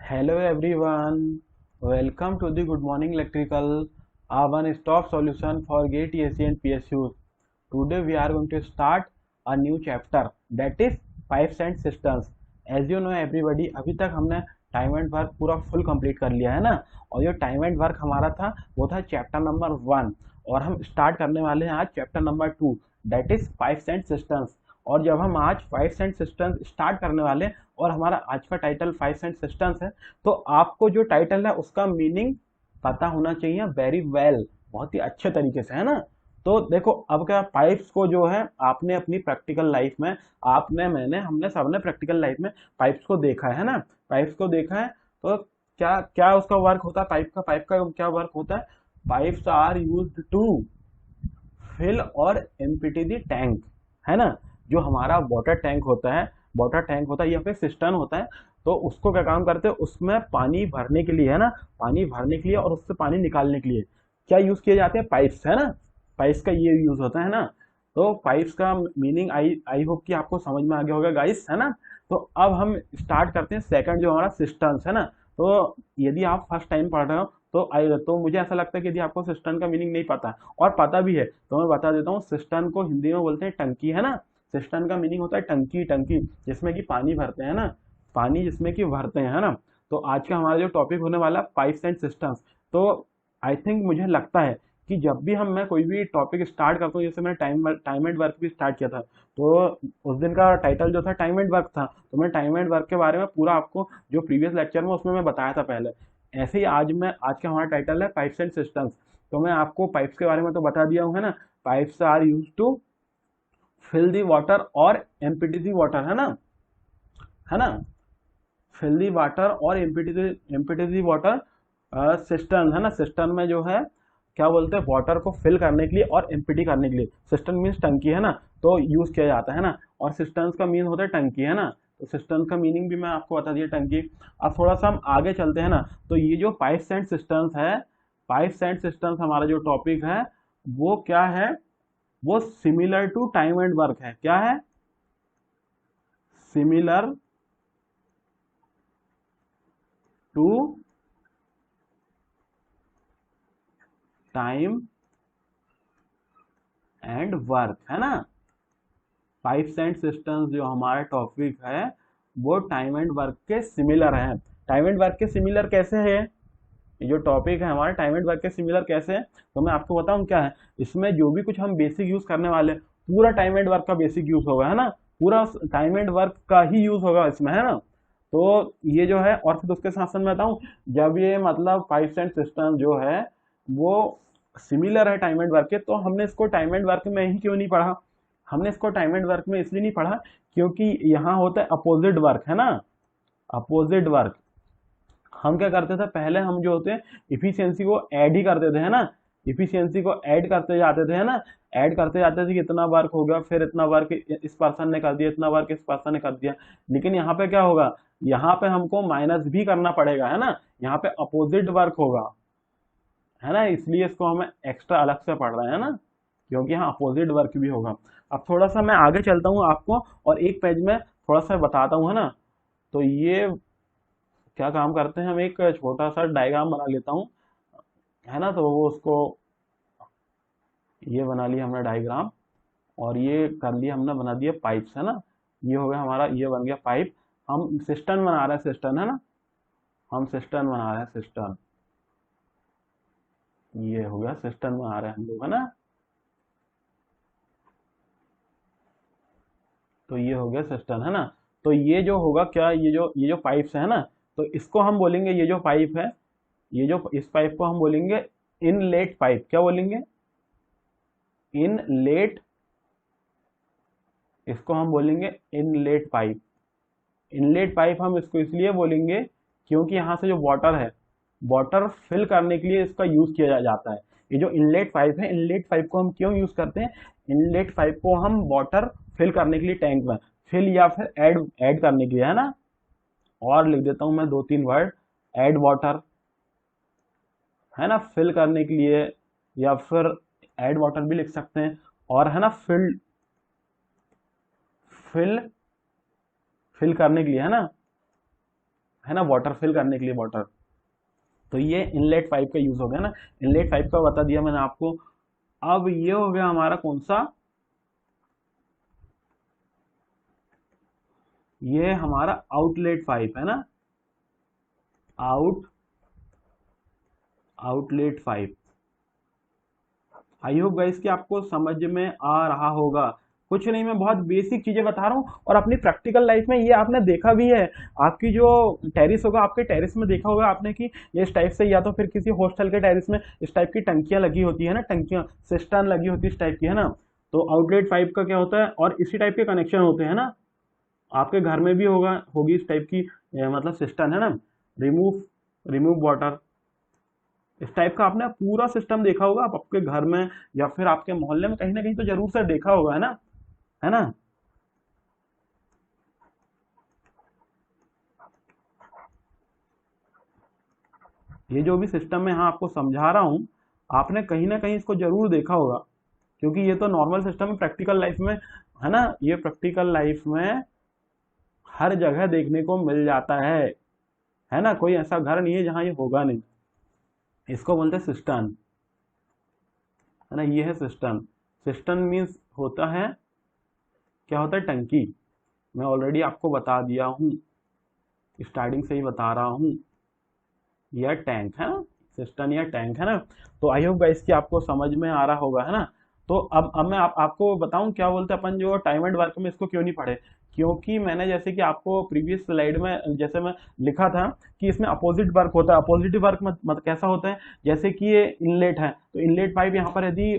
Hello everyone, welcome to the Good Morning Electrical, a one-stop solution for GATE, TSC and PSUs. Today we are going to start a new chapter that is pipes and cisterns. As you know everybody, अभी तक हमने time and work पूरा full complete कर लिया है ना। और जो टाइम एंड वर्क हमारा था वो था चैप्टर नंबर 1 और हम स्टार्ट करने वाले हैं आज chapter number 2 that is pipes and systems. और जब हम आज पाइप्स एंड सिस्टम्स स्टार्ट करने वाले हैं और हमारा आज का टाइटल पाइप्स एंड सिस्टम्स है, तो आपको जो टाइटल है उसका मीनिंग पता होना चाहिए वेरी वेल, बहुत ही अच्छे तरीके से, है ना। तो देखो अब क्या, पाइप्स को जो है आपने अपनी प्रैक्टिकल लाइफ में, आपने मैंने हमने सबने प्रैक्टिकल लाइफ में पाइप्स को देखा है ना। पाइप्स को देखा है तो क्या क्या उसका वर्क होता है, पाइप का क्या वर्क होता है। Pipes are used to fill और एम्प्टी द टैंक, है ना। जो हमारा वाटर टैंक होता है या फिर सिस्टम होता है, तो उसको क्या काम करते हैं, उसमें पानी भरने के लिए, है ना, पानी भरने के लिए और उससे पानी निकालने के लिए क्या यूज किए जाते हैं, पाइप्स, है ना। पाइप्स का ये यूज होता है ना। तो पाइप्स का मीनिंग आई आई होप कि आपको समझ में आ गया होगा गाइस, है ना। तो अब हम स्टार्ट करते हैं सेकंड जो हमारा सिस्टम्स है ना। तो यदि आप फर्स्ट टाइम पढ़ रहे हो तो मुझे ऐसा लगता है कि यदि आपको सिस्टम का मीनिंग नहीं पता और पता भी है तो मैं बता देता हूँ। सिस्टम को हिंदी में बोलते हैं टंकी, है ना। सिस्टम का मीनिंग होता है टंकी, टंकी जिसमें कि पानी भरते हैं ना, पानी जिसमें कि भरते हैं, है ना। तो आज का हमारा जो टॉपिक होने वाला है पाइप्स एंड सिस्टम्स। तो आई थिंक मुझे लगता है कि जब भी मैं कोई भी टॉपिक स्टार्ट करता हूँ, जैसे मैंने टाइम एंड वर्क भी स्टार्ट किया था, तो उस दिन का टाइटल जो था टाइम एंड वर्क था। तो मैं टाइम एंड वर्क के बारे में पूरा आपको जो प्रीवियस लेक्चर में उसमें मैं बताया था पहले। ऐसे ही आज का हमारा टाइटल है पाइप्स एंड सिस्टम्स। तो मैं आपको पाइप्स के बारे में तो बता दिया हूँ, है ना। Pipes are use to fill the water और एम्प्टी दी वाटर, है ना। फिल दी वाटर और एम्प्टी दी वाटर सिस्टम, है ना। सिस्टम में जो है क्या बोलते हैं, वाटर को फिल करने के लिए और एम्प्टी करने के लिए, सिस्टम मीन्स टंकी, है ना, तो यूज किया जाता है ना। और सिस्टम्स का मीन होता है टंकी, है ना। तो सिस्टम का मीनिंग भी मैं आपको बता दिया, टंकी। अब थोड़ा सा हम आगे चलते हैं ना। तो ये जो पाइप्स एंड सिस्टम्स है, पाइप्स एंड सिस्टम्स हमारा जो टॉपिक है वो क्या है, वो similar to time and work है। क्या है, similar to time and work, है ना। पाइप्स एंड सिस्टम्स जो हमारा टॉपिक है वो टाइम एंड वर्क के सिमिलर है। टाइम एंड वर्क के सिमिलर कैसे है, ये जो टॉपिक है हमारा टाइम एंड वर्क के सिमिलर कैसे है, तो मैं आपको बताऊं क्या है। इसमें जो भी कुछ हम बेसिक यूज करने वाले हैं, पूरा टाइम एंड वर्क का बेसिक यूज होगा, है ना। पूरा टाइम एंड वर्क का ही यूज होगा इसमें, है ना। तो ये जो है, और फिर उसके साथ साथ मैं बताऊं, जब ये मतलब पाइप्स एंड सिस्टम जो है वो सिमिलर है टाइम एंड वर्क के, तो हमने इसको टाइम एंड वर्क में ही क्यों नहीं पढ़ा। हमने इसको टाइम एंड वर्क में इसलिए नहीं पढ़ा क्योंकि यहाँ होता है अपोजिट वर्क, है ना। अपोजिट वर्क हम क्या करते थे पहले, हम जो होते हैं इफिशियंसी को ऐड ही करते थे, है ना। इफिशियंसी को ऐड करते जाते थे, है ना। ऐड करते जाते थे कि इतना वर्क हो गया, फिर इतना वर्क इस पर्सन ने कर दिया, इतना वर्क इस पर्सन ने कर दिया। लेकिन यहाँ पे क्या होगा, यहाँ पे हमको माइनस भी करना पड़ेगा, है ना। यहाँ पे अपोजिट वर्क होगा, है ना, इसलिए इसको हमें एक्स्ट्रा अलग से पढ़ रहे हैं ना, क्योंकि यहाँ अपोजिट वर्क भी होगा। अब थोड़ा सा मैं आगे चलता हूँ आपको और एक पेज में थोड़ा सा बताता हूँ, है ना। तो ये क्या काम करते हैं, हम एक छोटा सा डायग्राम बना लेता हूँ, है ना। तो वो उसको, ये बना लिया हमने डायग्राम और ये कर लिया हमने, बना दिया पाइप्स, है ना। ये हो गया हमारा, ये बन गया पाइप। हम सिस्टम बना रहे हैं, सिस्टम, है ना। हम सिस्टम बना रहे हैं, सिस्टम। ये हो गया सिस्टम बना रहे हैं हम लोग, है ना। तो ये हो गया सिस्टम, है ना। तो ये जो होगा क्या, ये जो पाइप्स है ना, तो इसको हम बोलेंगे, ये जो पाइप है, ये जो इस पाइप को हम बोलेंगे इनलेट पाइप। क्या बोलेंगे, इनलेट। इसको हम बोलेंगे इनलेट पाइप। इनलेट पाइप हम इसको इसलिए बोलेंगे क्योंकि यहाँ से जो वाटर है, वाटर फिल करने के लिए इसका यूज किया जाता है। ये जो इनलेट पाइप है, इनलेट पाइप को हम क्यों यूज करते हैं, इनलेट पाइप को हम वाटर फिल करने के लिए टैंक में, फिल या फिर ऐड ऐड करने के लिए, है ना। और लिख देता हूं मैं दो तीन वर्ड, ऐड वाटर, है ना, फिल करने के लिए, या फिर ऐड वाटर भी लिख सकते हैं। और है ना, फिल फिल फिल करने के लिए, है ना, है ना, वाटर फिल करने के लिए वाटर। तो ये इनलेट पाइप का यूज हो गया ना, इनलेट पाइप का बता दिया मैंने आपको। अब ये हो गया हमारा कौन सा, ये हमारा आउटलेट पाइप है ना, outlet pipe. I hope guys कि आपको समझ में आ रहा होगा। कुछ नहीं, मैं बहुत बेसिक चीजें बता रहा हूँ और अपनी प्रैक्टिकल लाइफ में ये आपने देखा भी है। आपकी जो टेरिस होगा, आपके टेरिस में देखा होगा आपने कि ये इस टाइप से, या तो फिर किसी हॉस्टल के टेरिस में इस टाइप की टंकियां लगी होती है ना, टंकियां सिस्टर्न लगी होती है इस टाइप की, है ना। तो आउटलेट पाइप का क्या होता है, और इसी टाइप के कनेक्शन होते हैं ना, आपके घर में भी होगी इस टाइप की मतलब सिस्टम है ना, रिमूव रिमूव वाटर, इस टाइप का आपने पूरा सिस्टम देखा होगा आप आपके घर में, या फिर आपके मोहल्ले में कहीं ना कहीं तो जरूर से देखा होगा, है ना, है ना। ये जो भी सिस्टम मैं यहाँ आपको समझा रहा हूँ, आपने कहीं ना कहीं इसको जरूर देखा होगा, क्योंकि ये तो नॉर्मल सिस्टम है प्रैक्टिकल लाइफ में, है ना, ये प्रैक्टिकल लाइफ में हर जगह देखने को मिल जाता है ना, कोई ऐसा घर नहीं है जहाँ ये होगा नहीं। इसको बोलते हैं सिस्टम, है ना, ये है सिस्टम। सिस्टम मीन्स होता है, क्या होता है, टंकी। मैं ऑलरेडी आपको बता दिया हूँ, स्टार्टिंग से ही बता रहा हूँ, यह टैंक है ना, सिस्टम या टैंक है ना। तो आई होप गाइस कि आपको समझ में आ रहा होगा, है ना। तो अब मैं आपको बताऊं क्या बोलते हैं अपन जो टाइम एंड वर्क में इसको क्यों नहीं पढ़े, क्योंकि मैंने जैसे कि आपको प्रीवियस स्लाइड में जैसे मैं लिखा था कि इसमें अपोजिट वर्क होता है। अपोजिट वर्क मतलब कैसा होता है, जैसे कि ये इनलेट है, तो इनलेट पाइप यहाँ पर यदि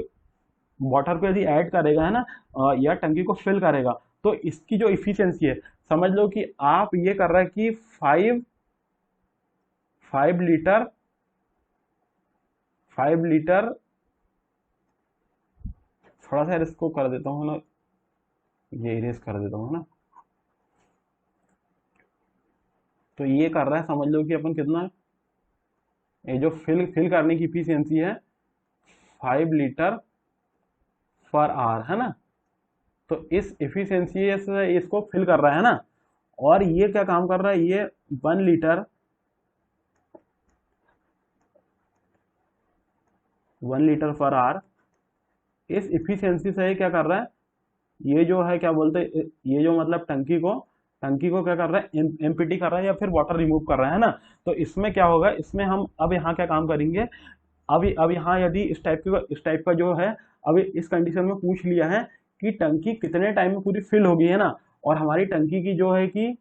वाटर को यदि ऐड करेगा, है ना, या टंकी को फिल करेगा, तो इसकी जो इफिशियंसी है, समझ लो कि आप ये कर रहे हैं कि 5 लीटर 5 लीटर, थोड़ा सा इसको कर देता हूँ ना, ये इरेज कर देता हूँ ना। तो ये कर रहा है, समझ लो कि अपन कितना, ये जो फिल फिल करने की इफिशियंसी है 5 लीटर पर आवर, है ना। तो इस इफिशियंसी से इसको फिल कर रहा है ना, और ये क्या काम कर रहा है, ये 1 लीटर 1 लीटर पर आवर, इस इफिशियंसी से ये क्या कर रहा है, ये जो है क्या बोलते हैं, ये जो मतलब टंकी को क्या कर रहा है, एम्प्टी कर रहा है या फिर वाटर रिमूव कर रहा है ना। तो इसमें क्या होगा, इसमें हम अब यहाँ क्या काम करेंगे, अब यहाँ यदि इस टाइप का जो है, अब इस कंडीशन में पूछ लिया है कि टंकी कितने टाइम में पूरी फिल होगी, है ना। और हमारी टंकी की जो है कि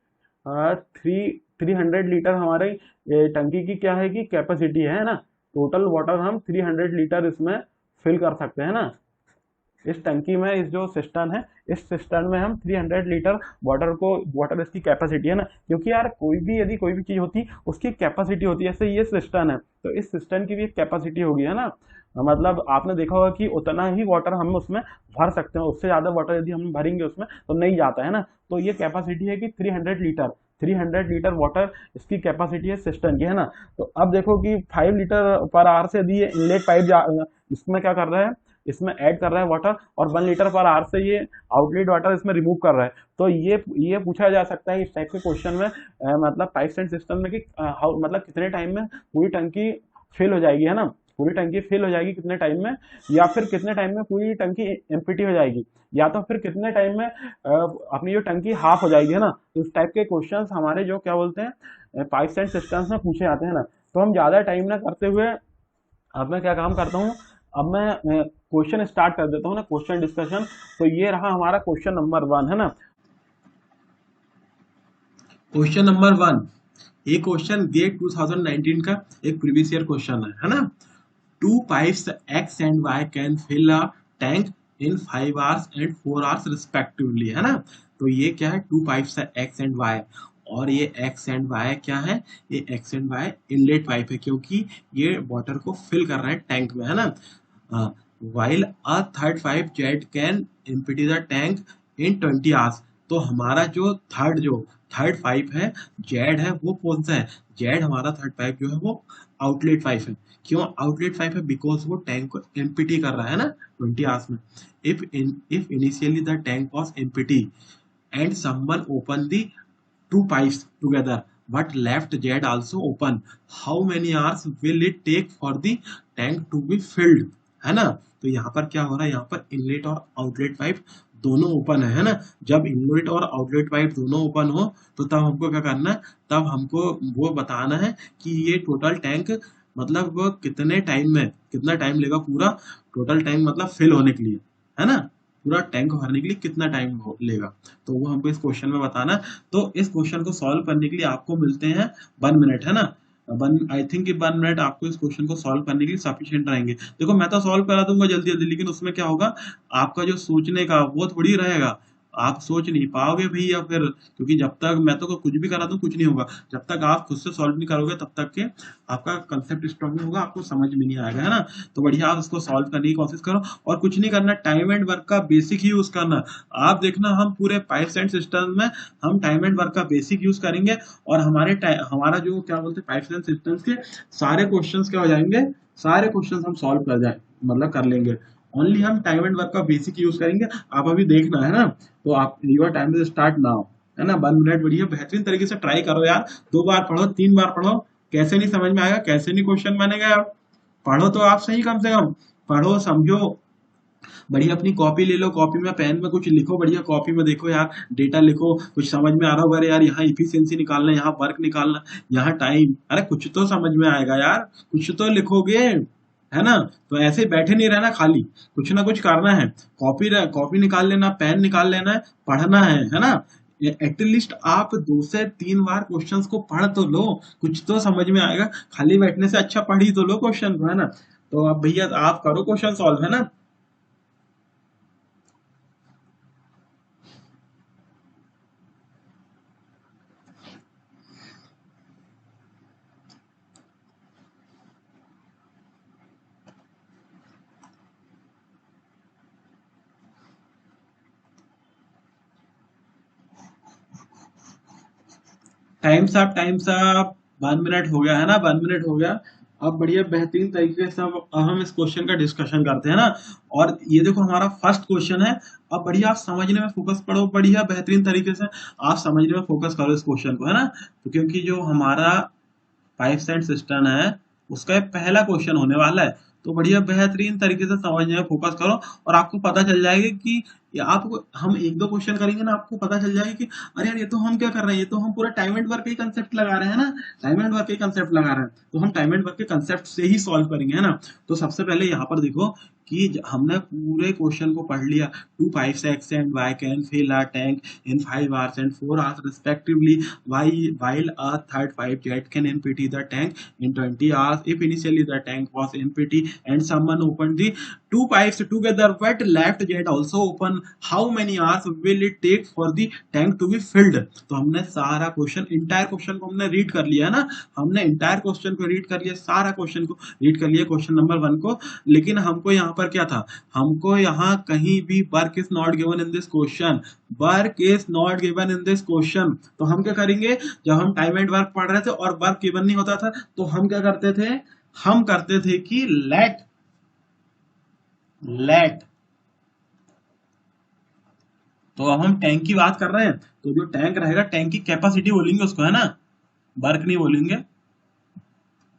300 लीटर हमारी टंकी की क्या है कि कैपेसिटी है ना, टोटल वाटर हम 300 लीटर इसमें फिल कर सकते हैं ना। इस टंकी में इस जो सिस्टम है, इस सिस्टम में हम 300 लीटर वाटर इसकी कैपेसिटी है ना, क्योंकि यार यदि कोई भी चीज़ होती उसकी कैपेसिटी होती है, जैसे ये सिस्टम है तो इस सिस्टम की भी एक कैपेसिटी होगी, है ना। मतलब आपने देखा होगा कि उतना ही वाटर हम उसमें भर सकते हैं, उससे ज़्यादा वाटर यदि हम भरेंगे उसमें तो नहीं जाता है ना। तो ये कैपेसिटी है कि 300 लीटर वाटर इसकी कैपेसिटी है सिस्टम की, है ना। तो अब देखो कि 5 लीटर पर आवर से यदि ये इनलेट पाइप इसमें क्या कर रहा है, इसमें ऐड कर रहा है वाटर, और 1 लीटर पर आवर से ये आउटलेट वाटर इसमें रिमूव कर रहा है। तो ये पूछा जा सकता है इस टाइप के क्वेश्चन में, मतलब पाइप एंड सिस्टम में कि मतलब कितने टाइम में पूरी टंकी फिल हो जाएगी, है ना, पूरी टंकी फिल हो जाएगी कितने टाइम में, या फिर कितने टाइम में पूरी टंकी एम्प्टी हो जाएगी, या तो फिर कितने टाइम में अपनी जो टंकी हाफ हो जाएगी, है ना। तो इस टाइप के क्वेश्चन हमारे जो क्या बोलते हैं पाइप एंड सिस्टम्स में पूछे जाते हैं ना। तो हम ज़्यादा टाइम ना करते हुए अब मैं क्या काम करता हूँ, अब मैं क्वेश्चन स्टार्ट कर देता हूँ ना, क्वेश्चन डिस्कशन। तो ये रहा हमारा क्वेश्चन नंबर 1, है ना। क्वेश्चन नंबर 1, ये क्वेश्चन गेट 2019 का एक प्रीवियस ईयर क्वेश्चन है ना। 2 pipes X and Y can fill a tank in 5 hours and 4 hours respectively, है ना। तो ये क्या है, 2 pipes है X and Y, और ये X and Y क्या है, ये X and Y inlet pipe है, क्योंकि ये वाटर को फिल कर रहा है टैंक में, है ना। while a third pipe jet can empty the tank in 20 hours। तो हमारा जो थर्ड पाइप है जेड है, वो कौन सा है, जेड हमारा थर्ड पाइप जो है वो आउटलेट पाइप है। क्यों आउटलेट पाइप है, बिकॉज वो टैंक को एम्प्टी कर रहा है ना 20 आवर्स में। If initially the tank was empty and someone open the 2 pipes together, but left jet also open. How many hours will it take for the tank to be filled? है ना? तो यहाँ पर क्या हो रहा है, यहाँ पर इनलेट और आउटलेट पाइप दोनों ओपन है ना? जब इनलेट और आउटलेट पाइप दोनों ओपन हो तो तब हमको क्या करना है, तब हमको वो बताना है कि ये टोटल टैंक मतलब वो कितने टाइम में, कितना टाइम लेगा पूरा टोटल टैंक मतलब फिल होने के लिए, है ना? पूरा टैंक भरने के लिए कितना टाइम लेगा, तो वो हमको इस क्वेश्चन में बताना है। तो इस क्वेश्चन को सॉल्व करने के लिए आपको मिलते हैं 1 मिनट, है ना? वन आई थिंक कि 1 मिनट आपको इस क्वेश्चन को सॉल्व करने के लिए सफिशिएंट रहेंगे। देखो मैं तो सॉल्व करा दूंगा जल्दी जल्दी, लेकिन उसमें क्या होगा, आपका जो सोचने का वो थोड़ी रहेगा, आप सोच नहीं पाओगे भी, या फिर क्योंकि जब तक मैं तो कुछ भी करा दूं कुछ नहीं होगा, जब तक आप खुद से सॉल्व नहीं करोगे तब तक के आपका कंसेप्ट स्ट्रॉन्ग नहीं होगा, आपको समझ में नहीं आएगा, है ना? तो बढ़िया आप इसको सॉल्व करने की कोशिश करो, और कुछ नहीं करना, टाइम एंड वर्क का बेसिक ही यूज करना। आप देखना हम पूरे पाइप्स एंड सिस्टम में हम टाइम एंड वर्क का बेसिक यूज करेंगे, और हमारा जो क्या बोलते हैं पाइप्स एंड सिस्टम्स के सारे क्वेश्चंस क्या हो जाएंगे, सारे क्वेश्चंस हम सॉल्व कर जाए मतलब कर लेंगे। ओनली हम टाइम एंड वर्क का बेसिक यूज करेंगे, आप अभी देखना, है ना? तो आप your time is start now, है ना? 1 मिनट बढ़िया बेहतरीन तरीके से ट्राई करो यार, 2 बार पढ़ो 3 बार पढ़ो, कैसे नहीं समझ में आएगा, कैसे नहीं क्वेश्चन बनेगा यार? पढ़ो तो आप सही, कम से कम पढ़ो समझो, बढ़िया अपनी कॉपी ले लो, कॉपी में पेन में कुछ लिखो, बढ़िया कॉपी में देखो यार, डेटा लिखो, कुछ समझ में आ रहा होगा, अरे यार यहाँ इफिशियंसी निकालना, यहाँ वर्क निकालना, यहाँ टाइम, अरे कुछ तो समझ में आएगा यार, कुछ तो लिखोगे, है ना? तो ऐसे बैठे नहीं रहना खाली, कुछ ना कुछ करना है, कॉपी निकाल लेना, पेन निकाल लेना है, पढ़ना है ना? एटलीस्ट आप 2 से 3 बार क्वेश्चंस को पढ़ तो लो, कुछ तो समझ में आएगा, खाली बैठने से अच्छा पढ़ ही तो लो क्वेश्चन को, है ना? तो अब भैया आप करो क्वेश्चन सॉल्व, है ना? टाइम्स अप 1 मिनट हो गया, है ना? 1 मिनट हो गया। अब बढ़िया बेहतरीन तरीके से अब हम इस क्वेश्चन का डिस्कशन करते हैं ना। और ये देखो हमारा फर्स्ट क्वेश्चन है। अब बढ़िया आप समझने में फोकस करो, बढ़िया बेहतरीन तरीके से आप समझने में फोकस करो इस क्वेश्चन को, है ना? तो क्योंकि जो हमारा पाइप सेट सिस्टम है उसका ये पहला क्वेश्चन होने वाला है, तो बढ़िया बेहतरीन तरीके से समझने में फोकस करो, और आपको पता चल जाएगा कि ये आपको हम एक दो क्वेश्चन करेंगे ना, आपको पता चल जाएगा कि अरे यार ये तो हम क्या कर रहे हैं, ये तो हम पूरा टाइम एंड वर्क का ही कंसेप्ट लगा रहे हैं ना, टाइम एंड वर्क का ही कंसेप्ट लगा रहे हैं, तो हम टाइम एंड वर्क के कंसेप्ट से ही सॉल्व करेंगे, है ना? तो सबसे पहले यहाँ पर देखो कि हमने पूरे क्वेश्चन को पढ़ लिया, two pipes X and Y can fill a tank in 5 hours and 4 hours respectively, while a third pipe jet can empty the tank in 20 hours. If initially the tank was empty and someone opened the two pipes together but left jet also open, how many hours will it take for the tank to be filled? तो हमने सारा question, entire question को हमने read कर लिया है ना, हमने इंटायर क्वेश्चन को रीड कर लिया, सारा क्वेश्चन को रीड कर लिया, क्वेश्चन नंबर 1 को। लेकिन हमको यहाँ पर क्या था, हमको यहाँ कहीं भी work is not given in this question, work is not given in this question. तो हम क्या करेंगे, जब हम टाइम एंड वर्क पढ़ रहे थे और वर्क गिवन नहीं होता था, तो हम क्या करते थे, हम करते थे कि लेट। तो अब हम टैंक की बात कर रहे हैं, तो जो टैंक रहेगा टैंक की कैपेसिटी बोलेंगे उसको, है ना? वर्क नहीं बोलेंगे,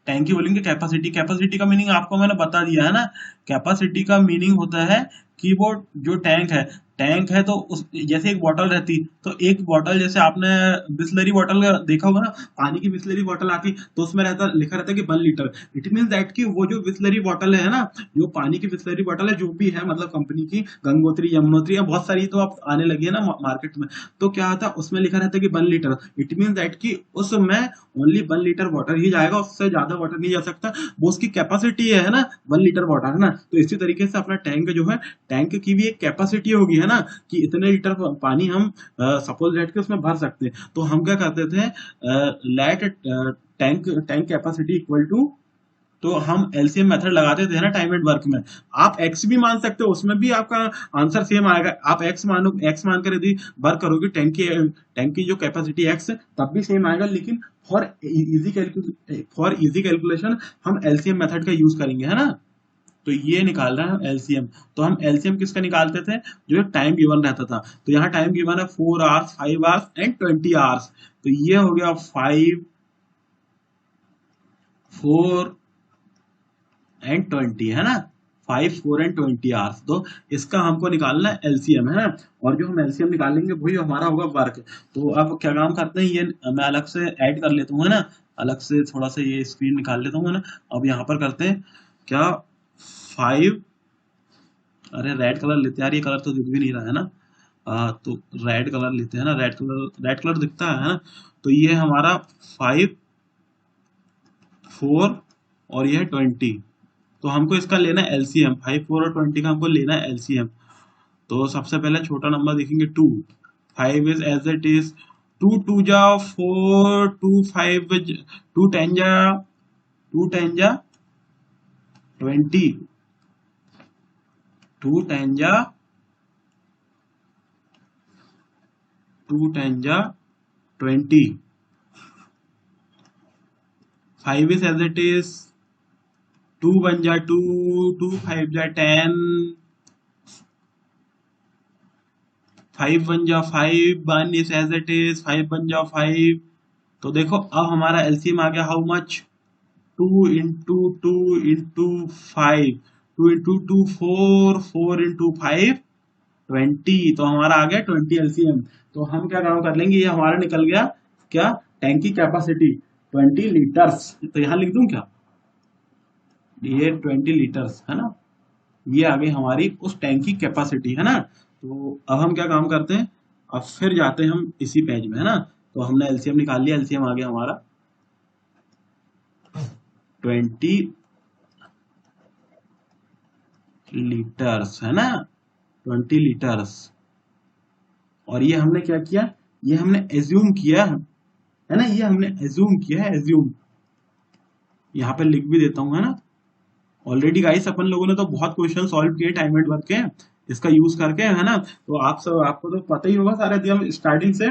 टैंक की बोलेंगे कैपेसिटी। कैपेसिटी का मीनिंग आपको मैंने बता दिया है ना, कैपेसिटी का मीनिंग होता है कि वो जो टैंक है तो उस जैसे एक बॉटल रहती, तो एक बॉटल जैसे आपने बिस्लरी बॉटल देखा होगा ना, पानी की बिस्लरी बॉटल आती, तो उसमें लिखा रहता है कि 1 लीटर। इट मीन दैट कि वो जो बिस्लरी बॉटल है ना, जो पानी की बिस्लरी बॉटल है जो भी है, मतलब कंपनी की गंगोत्री यमुनोत्री या बहुत सारी तो अब आने लगी है ना मार्केट में, तो क्या होता है उसमें लिखा रहता है कि 1 लीटर। इट मीन दैट कि उसमें ओनली 1 लीटर वाटर ही जाएगा, उससे ज्यादा वाटर नहीं जा सकता, वो उसकी कैपेसिटी है ना, 1 लीटर वाटर, है ना? तो इसी तरीके से अपना टैंक जो है, टैंक की भी एक कैपेसिटी होगी, है ना, कि इतने लीटर पानी हम सपोज लेट के उसमें भर सकते हैं। तो हम क्या करते थे, let tank tank capacity equal to, तो हम एलसीएम मेथड लगाते थे ना टाइम एंड वर्क में। आप एक्स भी मान सकते हो, उसमें भी आपका आंसर सेम आएगा। आप एक्स मानो, एक्स मानकर यदि वर्क करोगे टैंक की जो कैपेसिटी एक्स, तब भी सेम आएगा, लेकिन फॉर इजी कैलकुलेशन हम एलसीएम मेथड का यूज करेंगे, है ना? तो ये निकाल रहे हैं हम एलसीएम। तो हम एलसीएम किसका निकालते थे, जो टाइम गिवन रहता था। तो यहाँ टाइम गिवन है 4 आवर्स, 5 आवर्स एंड 20 आवर्स। तो ये हो गया 5, 4 एंड 20, है ना। 5, 4 एंड 20 आवर्स। तो इसका हमको निकालना है एलसीएम, है ना। और जो हम एलसीएम निकालेंगे वही हमारा होगा वर्क। तो अब क्या काम करते हैं, ये मैं अलग से ऐड कर लेता हूँ, है ना। अलग से थोड़ा सा ये स्क्रीन निकाल लेता हूँ, है ना। अब यहाँ पर करते हैं क्या, 5, अरे रेड कलर लेते हैं यार, ये कलर तो दिख भी नहीं रहा है ना। तो रेड कलर लेते हैं ना, रेड कलर दिखता है ना। तो ये हमारा 5, 4 और ये है 20। तो हमको इसका लेना है एलसीएम, 5, 4 और 20 का हमको लेना है एलसीएम। तो सबसे पहले छोटा नंबर देखेंगे 2, 5 इज एज इट इज 2 2 जा 4, 2 5 2 10 जा 20, 2 10 जा 20, 5 is as it is 2 1 जा 2, 2 5 जा 10, 5 1 जा 5, 1 is as it is 5 1 जा 5। तो देखो अब हमारा एलसीएम आ गया, how much, 2 into 2 into 5, 2 into 2 4, 4 into 5 20। तो हमारा आ गया 20 एलसीएम। तो हम क्या काम कर लेंगे, ये हमारा निकल गया क्या, टैंक की कैपेसिटी 20 लीटर्स। तो यहाँ लिख दूं क्या, ये 20 लीटर्स, है ना। ये आ गई हमारी उस टैंक की कैपेसिटी, है ना। तो अब हम क्या काम करते हैं, अब फिर जाते हैं हम इसी पेज में, है ना। तो हमने एलसीएम निकाल लिया, एलसीएम आ गया हमारा 20 लीटर्स, है ना, 20 लीटर्स। और ये हमने क्या किया, ये हमने एज्यूम किया है ना, ये हमने एज्यूम किया है, एज्यूम। यहाँ पे लिख भी देता हूँ, है ना। ऑलरेडी गाइस अपन लोगों ने तो बहुत क्वेश्चन सॉल्व किए टाइम एंड वर्क के इसका यूज करके, है ना। तो आप सब, आपको तो पता ही होगा सारे, यदि हम स्टार्टिंग से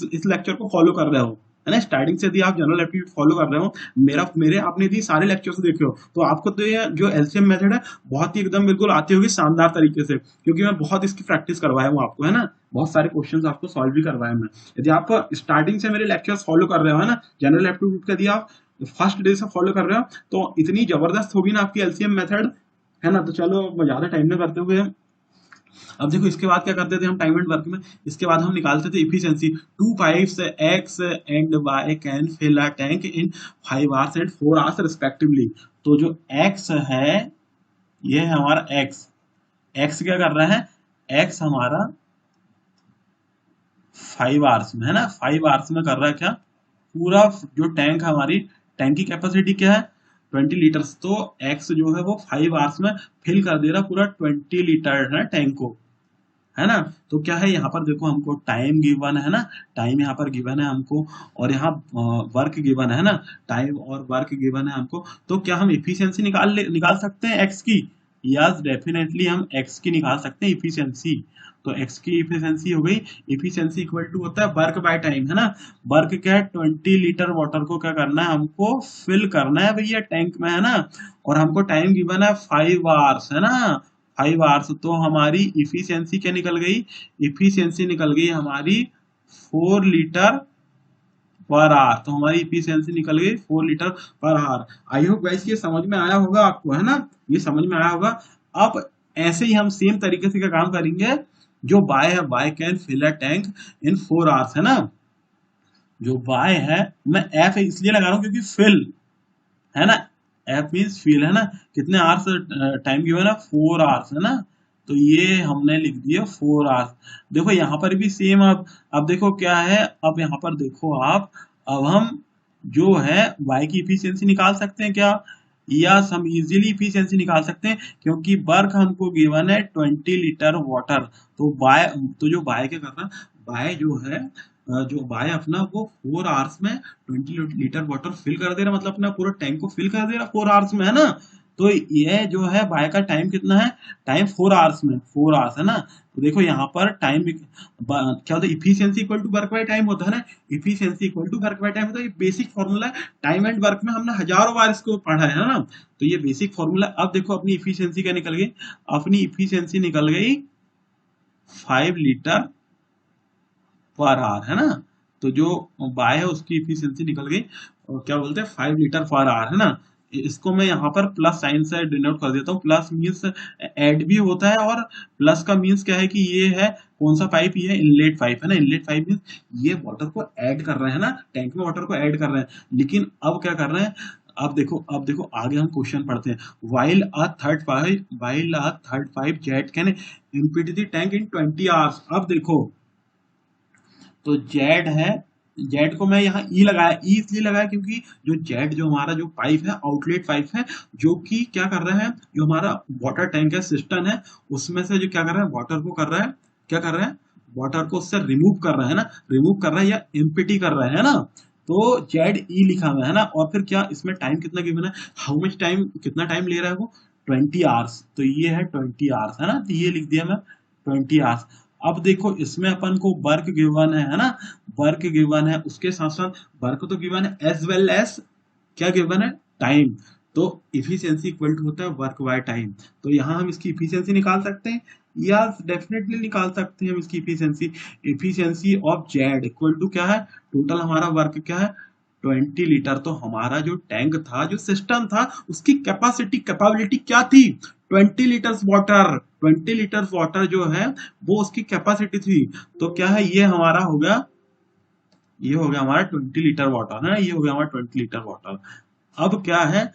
इस लेक्चर को फॉलो कर रहे हो, है ना। स्टार्टिंग से यदि आप जनरल एप्टीट्यूड फॉलो कर रहे हो, मेरे आपने यदि सारे लेक्चर्स देखे हो, तो आपको तो ये जो एलसीएम मेथड है बहुत ही एकदम बिल्कुल आती होगी शानदार तरीके से, क्योंकि मैं बहुत इसकी प्रैक्टिस करवाया हूँ आपको, है ना। बहुत सारे क्वेश्चंस आपको सॉल्व भी करवाए मैं। यदि आप स्टार्टिंग से मेरे लेक्चर्स फॉलो कर रहे हो, है ना, जनरल एप्टीट्यूड का यदि आप फर्स्ट डे से फॉलो कर रहे हो, तो इतनी जबरदस्त होगी ना आपकी एलसीएम मेथड, है ना। तो चलो ज्यादा टाइम न करते हुए अब देखो इसके बाद क्या करते थे हम टाइम एंड वर्क में, इसके बाद हम निकालते थे efficiency. 2 pipes X and Y can fill a tank in 5 hours and 4 hours respectively. तो जो एक्स है, ये है हमारा एक्स। एक्स क्या कर रहा है, एक्स हमारा 5 आवर्स में, है ना, 5 आवर्स में कर रहा है क्या, पूरा जो टैंक हमारी, टैंक की कैपेसिटी क्या है 20 लीटर्स। तो एक्स जो है वो 5 आवर्स में फिल कर दे रहा पूरा 20 लीटर है टैंक को, है ना। तो क्या है यहाँ पर देखो, हमको टाइम गिवन है ना, टाइम यहाँ पर गिवन है हमको, और यहाँ वर्क गिवन है ना, टाइम और वर्क गिवन है हमको। तो क्या हम इफिशियंसी निकाल सकते हैं एक्स की, यस डेफिनेटली हम एक्स की निकाल सकते हैं इफिशियंसी। तो एक्स की इफिशियंसी हो गई, इफिशियंसी इक्वल टू होता है वर्क बाय टाइम, है ना। वर्क क्या है, 20 लीटर वाटर को क्या करना है, हमको फिल करना है भैया टैंक में, है ना। और हमको टाइम गिवन है 5 आवर्स, है ना, 5 आवर्स। तो हमारी इफिशियंसी क्या निकल गई, इफिशियंसी निकल गई हमारी 4 लीटर पर आवर। तो हमारी इफिशियंसी निकल गई 4 litre per hour. I hope guys ये समझ में आया होगा आपको, है ना, ये समझ में आया होगा। अब ऐसे ही हम सेम तरीके से क्या काम करेंगे, जो बाय है, Y can fill a tank in 4 hours, है ना। जो बाय है, मैं एफ इसलिए लगा रहा हूँ क्योंकि फिल, है ना, एफ मीन्स फील, है ना। कितने आवर्स टाइम गिवन है, 4 आवर्स, है ना। तो ये हमने लिख दिया 4 आवर्स। देखो यहाँ पर भी सेम। अब देखो क्या है, अब यहाँ पर देखो आप, अब हम जो है y की इफिशियंसी निकाल सकते हैं क्या, या हम इजीली इफिशियंसी निकाल सकते हैं, क्योंकि वर्क हमको गिवन है 20 लीटर वाटर। तो बाय, तो जो बाय क्या कर रहा है, बाय जो है, जो बाय अपना वो 4 आवर्स में 20 लीटर वाटर फिल कर दे रहा, मतलब अपना पूरा टैंक को फिल कर दे रहा 4 आवर्स में, है ना। तो ये जो है बाय का टाइम कितना है, टाइम 4 आवर्स में, 4 आवर्स है ना। तो देखो यहाँ पर टाइम क्या होता है, efficiency equal to work by time होता है ना, efficiency equal to work by time होता है। ये बेसिक फॉर्मूला है, टाइम एंड वर्क में हमने हजारों बार इसको पढ़ा है ना। तो ये बेसिक फॉर्मूला। अब देखो अपनी इफिशियंसी क्या निकल गई, अपनी इफिशियंसी निकल गई 5 लीटर पर आवर है ना। तो जो बाय है उसकी इफिशियंसी निकल गई, और क्या बोलते हैं 5 लीटर पर आवर है ना। इसको मैं यहाँ पर प्लस साइन से डिनोट कर देता हूँ। प्लस मीन्स ऐड भी होता है, और प्लस का मीन्स क्या है कि ये है कौन सा पाइप, ये है इनलेट पाइप है ना। इनलेट पाइप मीन्स ये वाटर को ऐड कर रहे हैं ना, टैंक में वाटर को ऐड कर रहे हैं। लेकिन अब क्या कर रहे हैं, अब देखो आगे हम क्वेश्चन पढ़ते हैं। While a third pipe jet can empty the tank in 20 hours. अब देखो, तो जेड है, जेड को मैं यहाँ ई लगाया, ई इसलिए लगाया क्योंकि जो जेड जो हमारा जो पाइप है, आउटलेट पाइप है, जो कि क्या कर रहा है, जो हमारा वाटर टैंक है, सिस्टम है, उसमें से जो क्या कर रहा है, वाटर को कर रहा है, क्या कर रहा है, वाटर को उससे रिमूव कर रहा है ना, रिमूव कर रहा है या एम्प्टी कर रहा है ना। तो जेड ई लिखा हुआ है ना। और फिर क्या इसमें टाइम कितना गिवन है, हाउ मच टाइम, कितना टाइम ले रहा है वो, 20 आवर्स। तो ये है 20 आवर्स है ना, तो ये लिख दिया मैं 20 आवर्स। अब देखो इसमें अपन को वर्क गिवन है ना, वर्क गिवन है, उसके साथ साथ वर्क तो गिवन है एज वेल एज क्या गिवन है, टाइम। तो इफिशियंसी इक्वल टू होता है वर्क बाय टाइम। तो यहाँ हम इसकी इफिशियंसी निकाल सकते हैं, या डेफिनेटली निकाल सकते हैं हम इसकी efficiency. Efficiency of Z equal to क्या है, टोटल हमारा वर्क क्या है, 20 लीटर। तो हमारा जो टैंक था, जो सिस्टम था, उसकी कैपेसिटी, कैपेबिलिटी क्या थी, 20 लीटर्स वाटर। 20 लीटर्स वाटर जो है वो उसकी कैपेसिटी थी। तो क्या है, ये हमारा हो गया, ये हो गया हमारा 20 लीटर वाटर है, ये हो गया हमारा 20 लीटर वाटर। अब क्या है,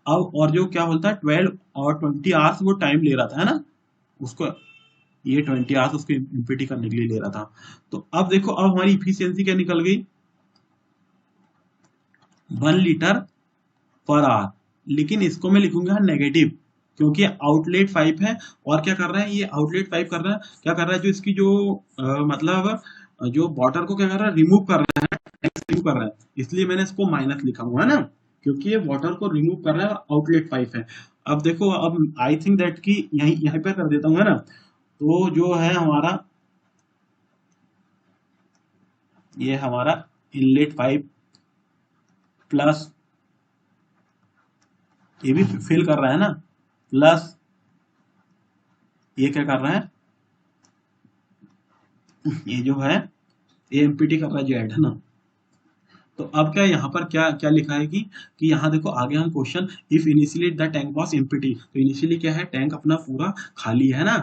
अब और जो क्या बोलता है 12 और 20 आवर्स वो टाइम ले रहा था है ना उसको, ये 20 आवर्स उसको इम्पीटी करने के लिए ले रहा था। तो अब देखो, अब हमारी इफिशियंसी क्या निकल गई, 1 लीटर पर आवर। लेकिन इसको मैं लिखूंगा नेगेटिव, क्योंकि आउटलेट पाइप है। और क्या कर रहा है, ये आउटलेट पाइप कर रहा है, क्या कर रहा है, जो इसकी जो मतलब जो वाटर को क्या कर रहा है, रिमूव कर रहा है, रिमूव कर रहा है। इसलिए मैंने इसको माइनस लिखा हुआ है ना, क्योंकि ये वाटर को रिमूव कर रहा है और आउटलेट पाइप है। अब देखो, अब आई थिंक दैट कि यहीं यहीं पर कर देता हूँ है ना। तो जो है हमारा, ये हमारा इनलेट पाइप प्लस, ये भी फिल कर रहा है ना, प्लस ये क्या कर रहा है, ये जो है ये एमपीटी कर रहा है जेड है ना। तो अब क्या यहाँ पर क्या क्या लिखा है कि यहाँ देखो आगे हम question, if initially the tank was empty. तो इनिशियली क्या है, टैंक अपना पूरा खाली है ना,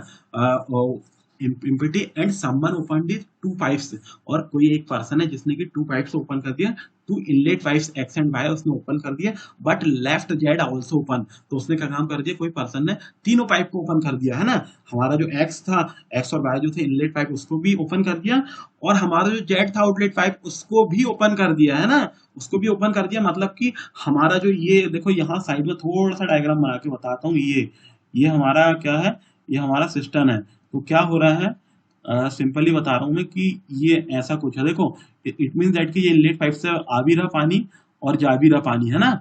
empty and someone open the 2 pipes. और कोई एक पर्सन है जिसने कि 2 पाइप्स ओपन कर दिया, 2 inlet pipes X and Y उसने ओपन कर दिया, but left Z also open. तो उसने क्या काम कर दिया, कोई पर्सन ने तीनों पाइप को ओपन कर दिया है ना। हमारा जो एक्स था, एक्स और वाई जो थे इनलेट पाइप, उसको भी ओपन कर दिया, और हमारा जो जेड था आउटलेट पाइप, उसको भी ओपन कर दिया है ना, उसको भी ओपन कर दिया। मतलब कि हमारा जो, ये देखो यहाँ साइड में थोड़ा सा डायग्राम बना के बताता हूँ। ये हमारा क्या है, ये हमारा सिस्टम है। तो क्या हो रहा है, सिंपली बता रहा हूँ मैं कि ये ऐसा कुछ है। देखो, इट मीन दैट कि ये इनलेट पाइप से आ भी रहा पानी और जा भी रहा पानी है ना।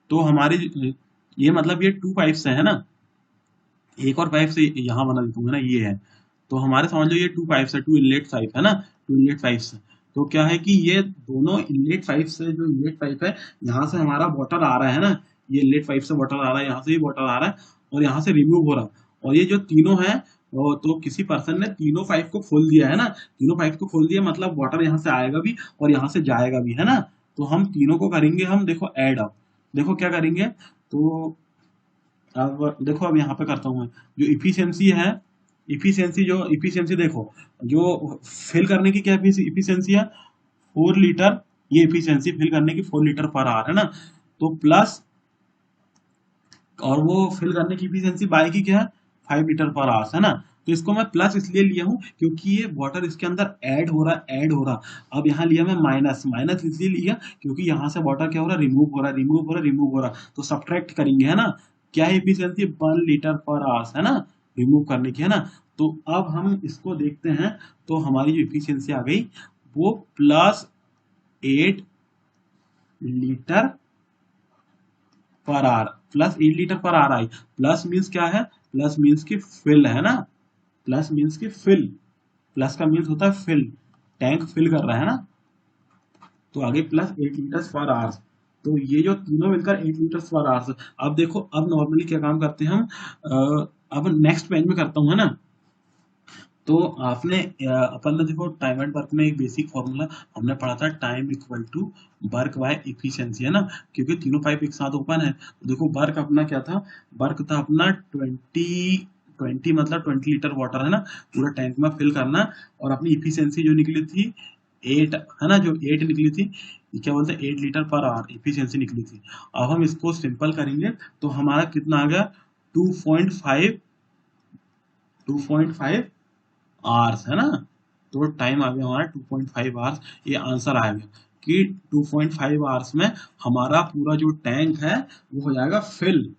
तो हमारे ये मतलब ये 2 पाइप से है ना, एक और पाइप से यहाँ बना दूंगा ना, ये है। तो हमारे समझ लो ये 2 पाइप्स है, 2 इनलेट पाइप है ना, 2 इनलेट पाइप्स। तो क्या है कि ये दोनों इनलेट पाइप से, जो इनलेट पाइप है, यहाँ से हमारा वाटर आ रहा है ना, ये इनलेट पाइप से वाटर आ रहा है, यहाँ से भी वाटर आ रहा है, और यहाँ से रिमूव हो रहा है। और ये जो तीनों है, तो किसी पर्सन ने तीनों पाइप को खोल दिया है ना, तीनों पाइप को खोल दिया, मतलब वाटर यहाँ से आएगा भी और यहाँ से जाएगा भी है ना। तो हम तीनों को करेंगे हम, देखो ऐड अप, देखो क्या करेंगे। तो अब देखो, अब यहाँ पे करता हूँ मैं, जो इफिशियंसी है, इफिशियंसी देखो, जो फिल करने की क्या इफिशियंसी है, 4 लीटर, ये इफिशियंसी फिल करने की 4 लीटर पर आवर है ना। तो प्लस, और वो फिल करने की इफिशियंसी बाय की क्या है, 5 लीटर पर आवर है ना। तो इसको मैं प्लस इसलिए लिया हूँ क्योंकि ये वाटर इसके अंदर ऐड हो रहा है, ऐड हो रहा। अब यहाँ लिया मैं माइनस, माइनस इसलिए लिया क्योंकि यहाँ से वाटर क्या हो रहा है, रिमूव हो रहा है, रिमूव हो रहा है, रिमूव हो रहा। तो सब्ट्रैक्ट करेंगे है ना, क्या है इफिशियंसी, 1 लीटर पर आवर है ना, रिमूव करने की है ना। तो अब हम इसको देखते हैं, तो हमारी जो इफिशियंसी आ गई वो +8 लीटर पर आवर +8 लीटर पर आर आई। प्लस मीन्स क्या है, प्लस मीन्स की फिल है ना, प्लस मीन्स की फिल, प्लस का मीन्स होता है फिल, टैंक फिल कर रहा है ना, तो आगे +8 लीटर पर आवर्स। तो ये जो तीनों मिलकर 8 लीटर पर आवर्स। अब देखो, अब नॉर्मली क्या काम करते हैं हम, अब नेक्स्ट पेज में करता हूँ, है ना। तो आपने अपन ने देखो टाइम एंड वर्क में एक बेसिक फॉर्मूला हमने पढ़ा था, time equal to work by efficiency, है ना, क्योंकि तीनों पाइप एक साथ ओपन है। तो देखो वर्क अपना क्या था, वर्क था अपना 20 मतलब 20 लीटर वाटर, है ना, पूरा टैंक में फिल करना। और अपनी इफिशिएंसी जो निकली थी 8, है ना, जो 8 निकली थी, ये क्या बोलते हैं, 8 लीटर पर आवर इफिशिएंसी निकली थी। अब हम इसको सिंपल करेंगे तो हमारा कितना आ गया, 2.5 आवर्स, है ना। तो टाइम आ गया हमारा 2.5 आवर्स। ये आंसर आ गया कि 2.5 आवर्स में हमारा पूरा जो टैंक है वो हो जाएगा फिल।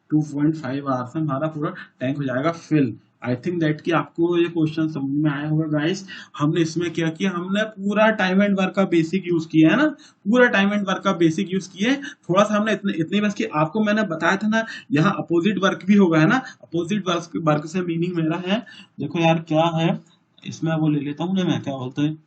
2.5 आवर्स में हमारा पूरा टैंक हो जाएगा फिल। आई थिंक दैट कि आपको ये क्वेश्चन समझ में आया होगा गाइस। हमने इसमें क्या किया, हमने पूरा टाइम एंड वर्क का बेसिक यूज किया है ना, पूरा टाइम एंड वर्क का बेसिक यूज किया है। थोड़ा सा हमने इतने इतने बस कि आपको मैंने बताया था ना, यहाँ अपोजिट वर्क भी होगा, है ना। अपोजिट वर्क से मीनिंग मेरा है, देखो यार क्या है, इसमें वो ले लेता हूँ ना मैं, क्या बोलते हैं,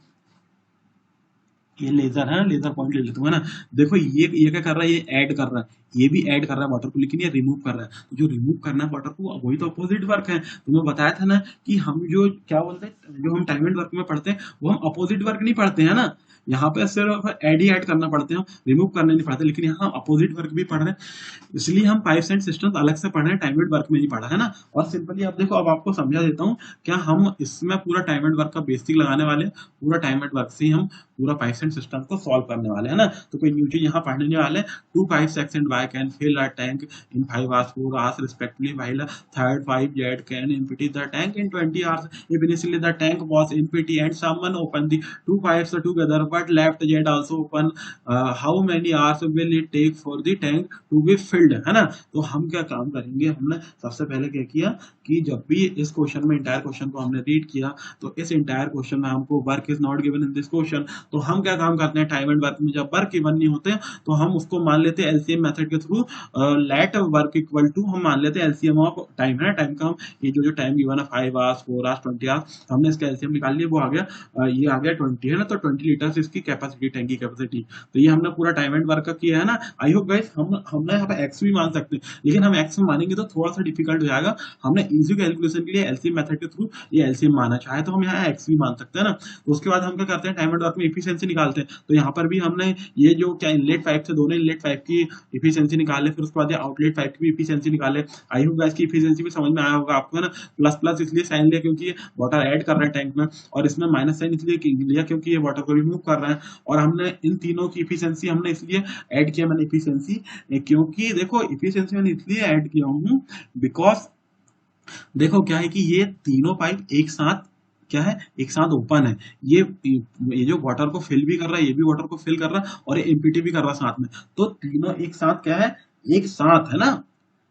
ये लेजर है ना, लेजर पॉइंट ले लेता हूँ, है ना। देखो ये क्या कर रहा है, ये ऐड कर रहा है, ये भी ऐड कर रहा है वाटर को, लेकिन ये रिमूव कर रहा है। तो जो रिमूव करना है वाटर को, वही तो अपोजिट वर्क है। तो मैं बताया था ना कि हम जो क्या बोलते हैं, जो हम टाइम एंड वर्क में पढ़ते हैं वो हम अपोजिट वर्क नहीं पढ़ते हैं ना, यहाँ पे सिर्फ ऐड ही ऐड करना पड़ते हैं, रिमूव करने नहीं पड़ते। लेकिन यहाँ हम अपोजिट वर्क भी पढ़ रहे हैं, इसलिए हम पाइप्स एंड सिस्टम्स अलग से पढ़ रहे हैं, टाइम एंड वर्क में नहीं पढ़ा, है ना। और सिंपली अब देखो, अब आपको समझा देता हूँ, क्या हम इसमें पूरा टाइम एंड वर्क का बेसिक लगाने वाले हैं, पूरा टाइम एंड वर्क से ही हम पूरा पाइप्स एंड सिस्टम को सॉल्व करने वाले हैं ना। तो कोई न्यू चीज यहाँ पढ़ने वाले हैं, 2 pipes X and Y can fill a tank in 5 hours, 4 hours respectively, while a third pipe Z can empty the tank in 20 hours. If initially the tank was empty and someone opened the 2 pipes together but left Z also open, how many hours will it take for the tank to be filled, है ना। तो हम क्या काम करेंगे, हमने सबसे पहले क्या किया कि जब भी इस क्वेश्चन में इंटायर क्वेश्चन को हमने रीड किया, तो इस इंटायर क्वेश्चन में हमको work is not given in this question, तो हम क्या काम करते हैं, टाइम एंड वर्क में जब वर्क गिवन नहीं होते तो हम उसको मान लेते हैं एलसीएम मेथड के थ्रू, लेट वर्क इक्वल टू, हम मान लेते हैं एलसीएम ऑफ टाइम, है ना। टाइम का हम ये जो टाइम गिवन है 5 आवर्स, 4 आवर्स, 20 आवर्स, हमने इसका एलसीएम निकाल लिया, वो आ गया, ये आ गया 20, है ना। तो 20 लीटर इसकी कैपेसिटी, टैंक की कैपेसिटी। तो ये हमने पूरा टाइम एंड वर्क का किया है ना। आई होप गाइस, हमने यहाँ पे एक्स भी मान सकते हैं, लेकिन हम एक्स में मानेंगे तो थोड़ा सा डिफिकल्ट हो जाएगा। हमने इजी कैलकुलेशन के लिए एलसीएम मेथड के थ्रू ये एलसीएम माना, चाहे तो हम यहाँ एक्स भी मान सकते हैं ना। तो उसके बाद हम क्या करते हैं, टाइम एंड वर्क में एफिशिएंसी निकालते हैं। तो यहाँ पर भी हमने ये जो क्या इनलेट पाइप थे, दोनों इनलेट पाइप की एफिशिएंसी निकाले, फिर उसके बाद आउटलेट पाइप की भी एफिशिएंसी निकाले। आई होप गाइस की एफिशिएंसी भी समझ में आया होगा आपको, है ना। प्लस प्लस इसलिए साइन लिया क्योंकि वाटर ऐड कर रहे हैं टैंक में, और इसमें माइनस साइन इसलिए लिया क्योंकि ये वाटर को रिमूव कर रहे हैं। और हमने इन तीनों की एफिशिएंसी हमने इसलिए ऐड किया, मैंने एफिशिएंसी, क्योंकि देखो एफिशिएंसी मैंने इसलिए ऐड किया हूँ बिकॉज देखो क्या है कि ये तीनों पाइप एक साथ क्या है, एक साथ ओपन है। ये जो वाटर को फिल भी कर रहा है, ये भी वाटर को फिल कर रहा है, और ये एम्प्टी भी कर रहा है साथ में। तो तीनों एक साथ क्या है, एक साथ, है ना,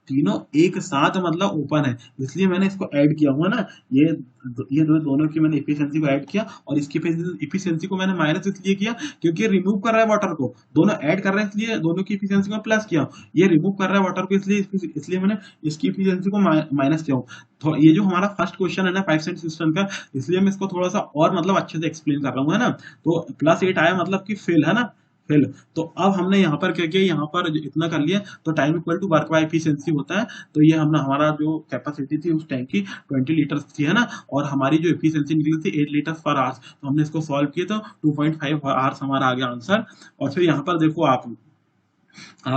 तीनों एक साथ मतलब ओपन है, इसलिए मैंने इसको ऐड किया हुआ ना। ये दोनों की मैंने एफिशिएंसी को ऐड किया, और इसकी एफिशिएंसी को मैंने माइनस इसलिए किया क्योंकि रिमूव कर रहा है वाटर को, दोनों ऐड कर रहे हैं इसलिए दोनों की एफिशिएंसी को प्लस किया। ये रिमूव कर रहा है वाटर को इसलिए मैंने इसकी एफिशिएंसी को माइनस किया। तो ये जो हमारा फर्स्ट क्वेश्चन है ना पाइप एंड सिस्टम का, इसलिए मैं इसको थोड़ा सा और मतलब अच्छे से एक्सप्लेन कर रहा हूँ, है ना। तो +8 आया मतलब कि फिल, है ना, फिल। तो अब हमने यहाँ पर क्या किया, यहाँ पर इतना कर लिया, तो time equal to work by efficiency होता है। तो ये हमने हमारा जो कैपेसिटी थी उस टैंक की 20 लीटर थी, है ना, और हमारी जो एफिशिएंसी निकली थी 8 लीटर पर आवर्स। तो हमने इसको सॉल्व किया, तो 2.5 आवर्स हमारा आ गया आंसर। और फिर यहाँ पर देखो आप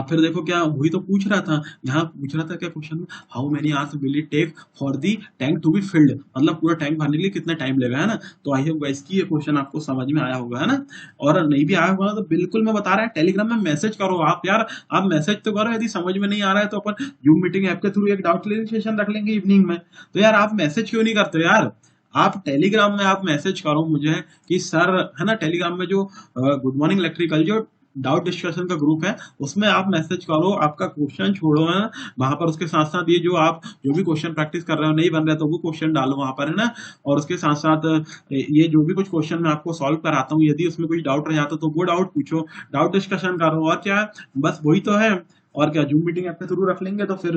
फिर देखो क्या वही तो पूछ रहा था, यहाँ पूछ रहा था क्या क्वेश्चन में, how many hours will it take for the tank to be filled, मतलब पूरा टैंक भरने के लिए कितना टाइम लगेगा, है ना। तो आई होप गाइस की ये क्वेश्चन आपको समझ में आया होगा, है ना। और नहीं भी आया होगा तो बिल्कुल मैं बता रहा है, टेलीग्राम में मैसेज करो आप यार, आप मैसेज तो करो, यदि समझ में नहीं आ रहा है तो अपन जूम मीटिंग ऐप के थ्रू एक डाउट क्लियरिंग सेशन रख लेंगे इवनिंग में। तो यार आप मैसेज क्यों नहीं करते यार, आप टेलीग्राम में आप मैसेज करो मुझे कि सर, है ना, टेलीग्राम में जो गुड मॉर्निंग इलेक्ट्रिकल जो डाउट डिस्कशन का ग्रुप है, उसमें आप मैसेज करो, आपका क्वेश्चन छोड़ो, है ना, वहां पर उसके साथ साथ ये जो आप जो भी क्वेश्चन प्रैक्टिस कर रहे हो नहीं बन रहे तो वो क्वेश्चन डालो वहां पर, है ना। और उसके साथ साथ ये जो भी कुछ क्वेश्चन मैं आपको सॉल्व कराता हूँ, यदि उसमें कुछ डाउट रह जाता तो वो डाउट पूछो, डाउट डिस्कशन करो, और क्या बस वही तो है। और क्या जूम मीटिंग ऐप के थ्रू रख लेंगे, तो फिर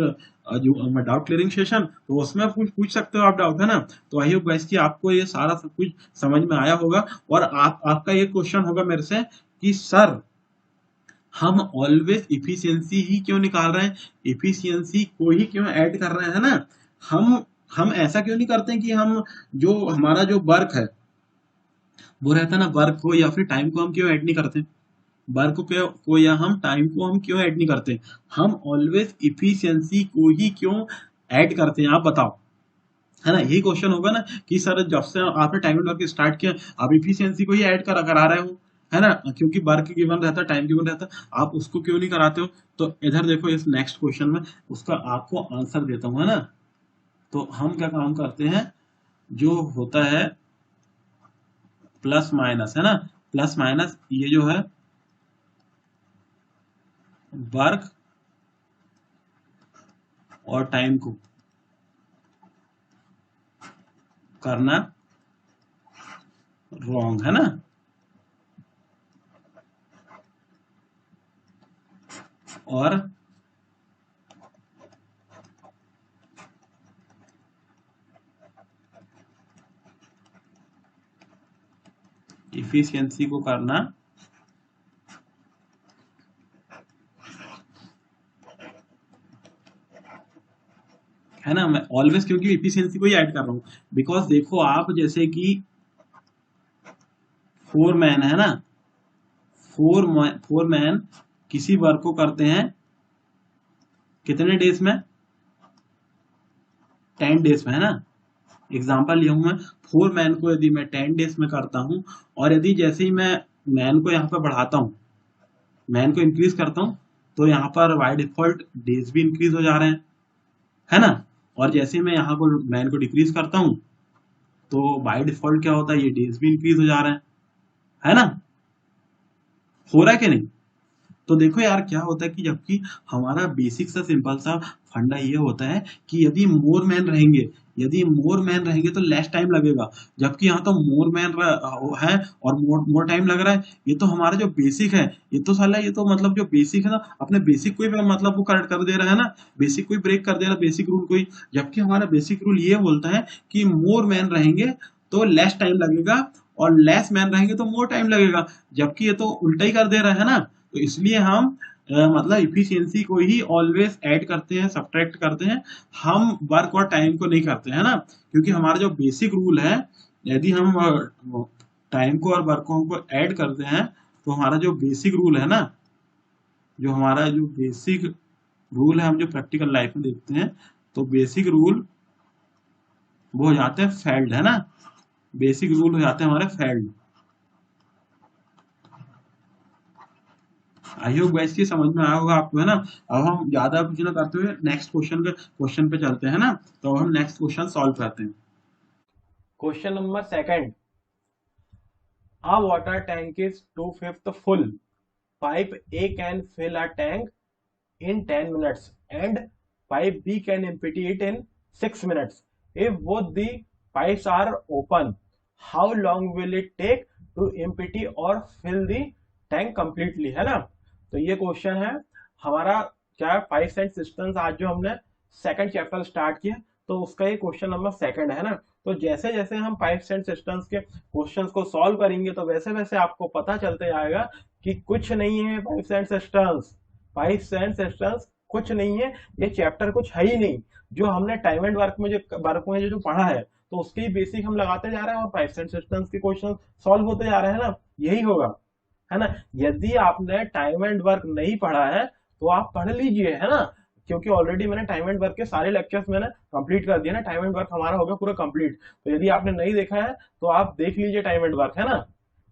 जो डाउट क्लियरिंग सेशन, तो उसमें पूछ सकते हो आप डाउट, है ना। तो आई होप गाइस कि आपको ये सारा सब कुछ समझ में आया होगा। और आपका ये क्वेश्चन होगा मेरे से कि सर हम ऑलवेज इफिशियंसी ही क्यों निकाल रहे हैं, इफिशियंसी को ही क्यों ऐड कर रहे हैं, है ना। हम ऐसा क्यों नहीं करते कि हम जो हमारा जो वर्क है वो रहता है ना, वर्क को या फिर टाइम को हम क्यों ऐड नहीं करते, वर्क को या हम टाइम को हम क्यों ऐड नहीं करते, हम ऑलवेज इफिशियंसी को ही क्यों ऐड करते हैं, आप बताओ, है ना। यही क्वेश्चन होगा ना कि सर जब से आपने टाइम एंड वर्क स्टार्ट किया आप इफिशियंसी को ही ऐड करा रहे हो, है ना, क्योंकि वर्क गिवन रहता है, टाइम गिवन रहता है, आप उसको क्यों नहीं कराते हो। तो इधर देखो इस नेक्स्ट क्वेश्चन में उसका आपको आंसर देता हूं, है ना। तो हम क्या काम करते हैं, जो होता है प्लस माइनस, है ना, प्लस माइनस ये जो है वर्क और टाइम को करना रॉन्ग, है ना। और इफिशियंसी को करना है ना। मैं ऑलवेज क्योंकि इफिशियंसी को ही ऐड कर रहा हूँ, बिकॉज देखो आप जैसे कि 4 मैन है ना, 4 मैन किसी वर्क को करते हैं कितने डेज में, 10 डेज में, है ना। एग्जाम्पल लिया हूं मैं, 4 मैन को यदि मैं 10 डेज में करता हूं, और यदि जैसे ही मैं मैन को यहाँ पे बढ़ाता हूँ, मैन को इंक्रीज करता हूँ, तो यहाँ पर बाय डिफॉल्ट डेज भी इंक्रीज हो जा रहे हैं, है ना। और जैसे ही मैं यहाँ को मैन को डिक्रीज करता हूँ, तो बाय डिफॉल्ट क्या होता है, ये डेज भी इंक्रीज हो जा रहे हैं, है ना। हो रहा है कि नहीं। तो देखो यार क्या होता है कि जबकि हमारा बेसिक सा सिंपल सा फंडा ये होता है कि यदि मोर मैन रहेंगे, यदि मोर मैन रहेंगे तो लेस टाइम लगेगा, जबकि यहाँ तो मोर मैन है और मोर टाइम लग रहा है। ये तो हमारा जो बेसिक है, ये तो साला, ये तो मतलब जो बेसिक है ना, अपने बेसिक को ही मतलब वो करेक्ट कर दे रहा है ना, बेसिक को ही ब्रेक कर दे रहा है, बेसिक रूल को ही। जबकि हमारा बेसिक रूल ये बोलता है कि मोर मैन रहेंगे तो लेस टाइम लगेगा, और लेस मैन रहेंगे तो मोर टाइम लगेगा, जबकि ये तो उल्टा ही कर दे रहा है ना। तो इसलिए हम मतलब इफिशियंसी को ही ऑलवेज ऐड करते हैं, सब्ट्रैक्ट करते हैं, हम वर्क और टाइम को नहीं करते, है ना। क्योंकि हमारा जो बेसिक रूल है, यदि हम टाइम को और वर्क को ऐड करते हैं, तो हमारा जो बेसिक रूल है ना, जो हमारा जो बेसिक रूल है, हम जो प्रैक्टिकल लाइफ में देखते हैं, तो बेसिक रूल वो हो जाते हैं फेल्ड, है ना, बेसिक रूल हो जाते हैं हमारे फेल्ड। आई होप गाइस की समझ में आया होगा आपको, है ना। अब हम ज्यादा कुछ ना करते हुए नेक्स्ट क्वेश्चन पे चलते हैं ना। तो हम नेक्स्ट क्वेश्चन सॉल्व करते हैं। Question number second, a water tank is 2/5 full. Pipe A can fill a tank in 10 minutes and pipe B can empty it in 6 minutes. If both the pipes are open, how long will it take to empty or fill the tank completely, है ना। तो ये question है हमारा, क्या pipes and systems, आज जो हमने सेकंड चैप्टर स्टार्ट किया, तो उसका ये क्वेश्चन नंबर सेकंड है ना। तो जैसे जैसे हम पाइप्स एंड सिस्टम्स के क्वेश्चंस को सॉल्व करेंगे, तो वैसे वैसे आपको पता चलते जाएगा कि कुछ नहीं है pipes and systems, pipes and systems कुछ नहीं है, ये चैप्टर कुछ है ही नहीं। जो हमने टाइम एंड वर्क में जो पढ़ा है, तो उसके ही बेसिक हम लगाते जा रहे हैं और पाइप्स एंड सिस्टम्स के क्वेश्चन सॉल्व होते जा रहे हैं ना, यही होगा, है ना। यदि आपने टाइम एंड वर्क नहीं पढ़ा है तो आप पढ़ लीजिए, है ना, क्योंकि ऑलरेडी मैंने टाइम एंड वर्क के सारे लेक्चर्स मैंने कंप्लीट कर दिए ना, टाइम एंड वर्क हमारा हो गया पूरा कंप्लीट। तो यदि आपने नहीं देखा है तो आप देख लीजिए टाइम एंड वर्क, है ना।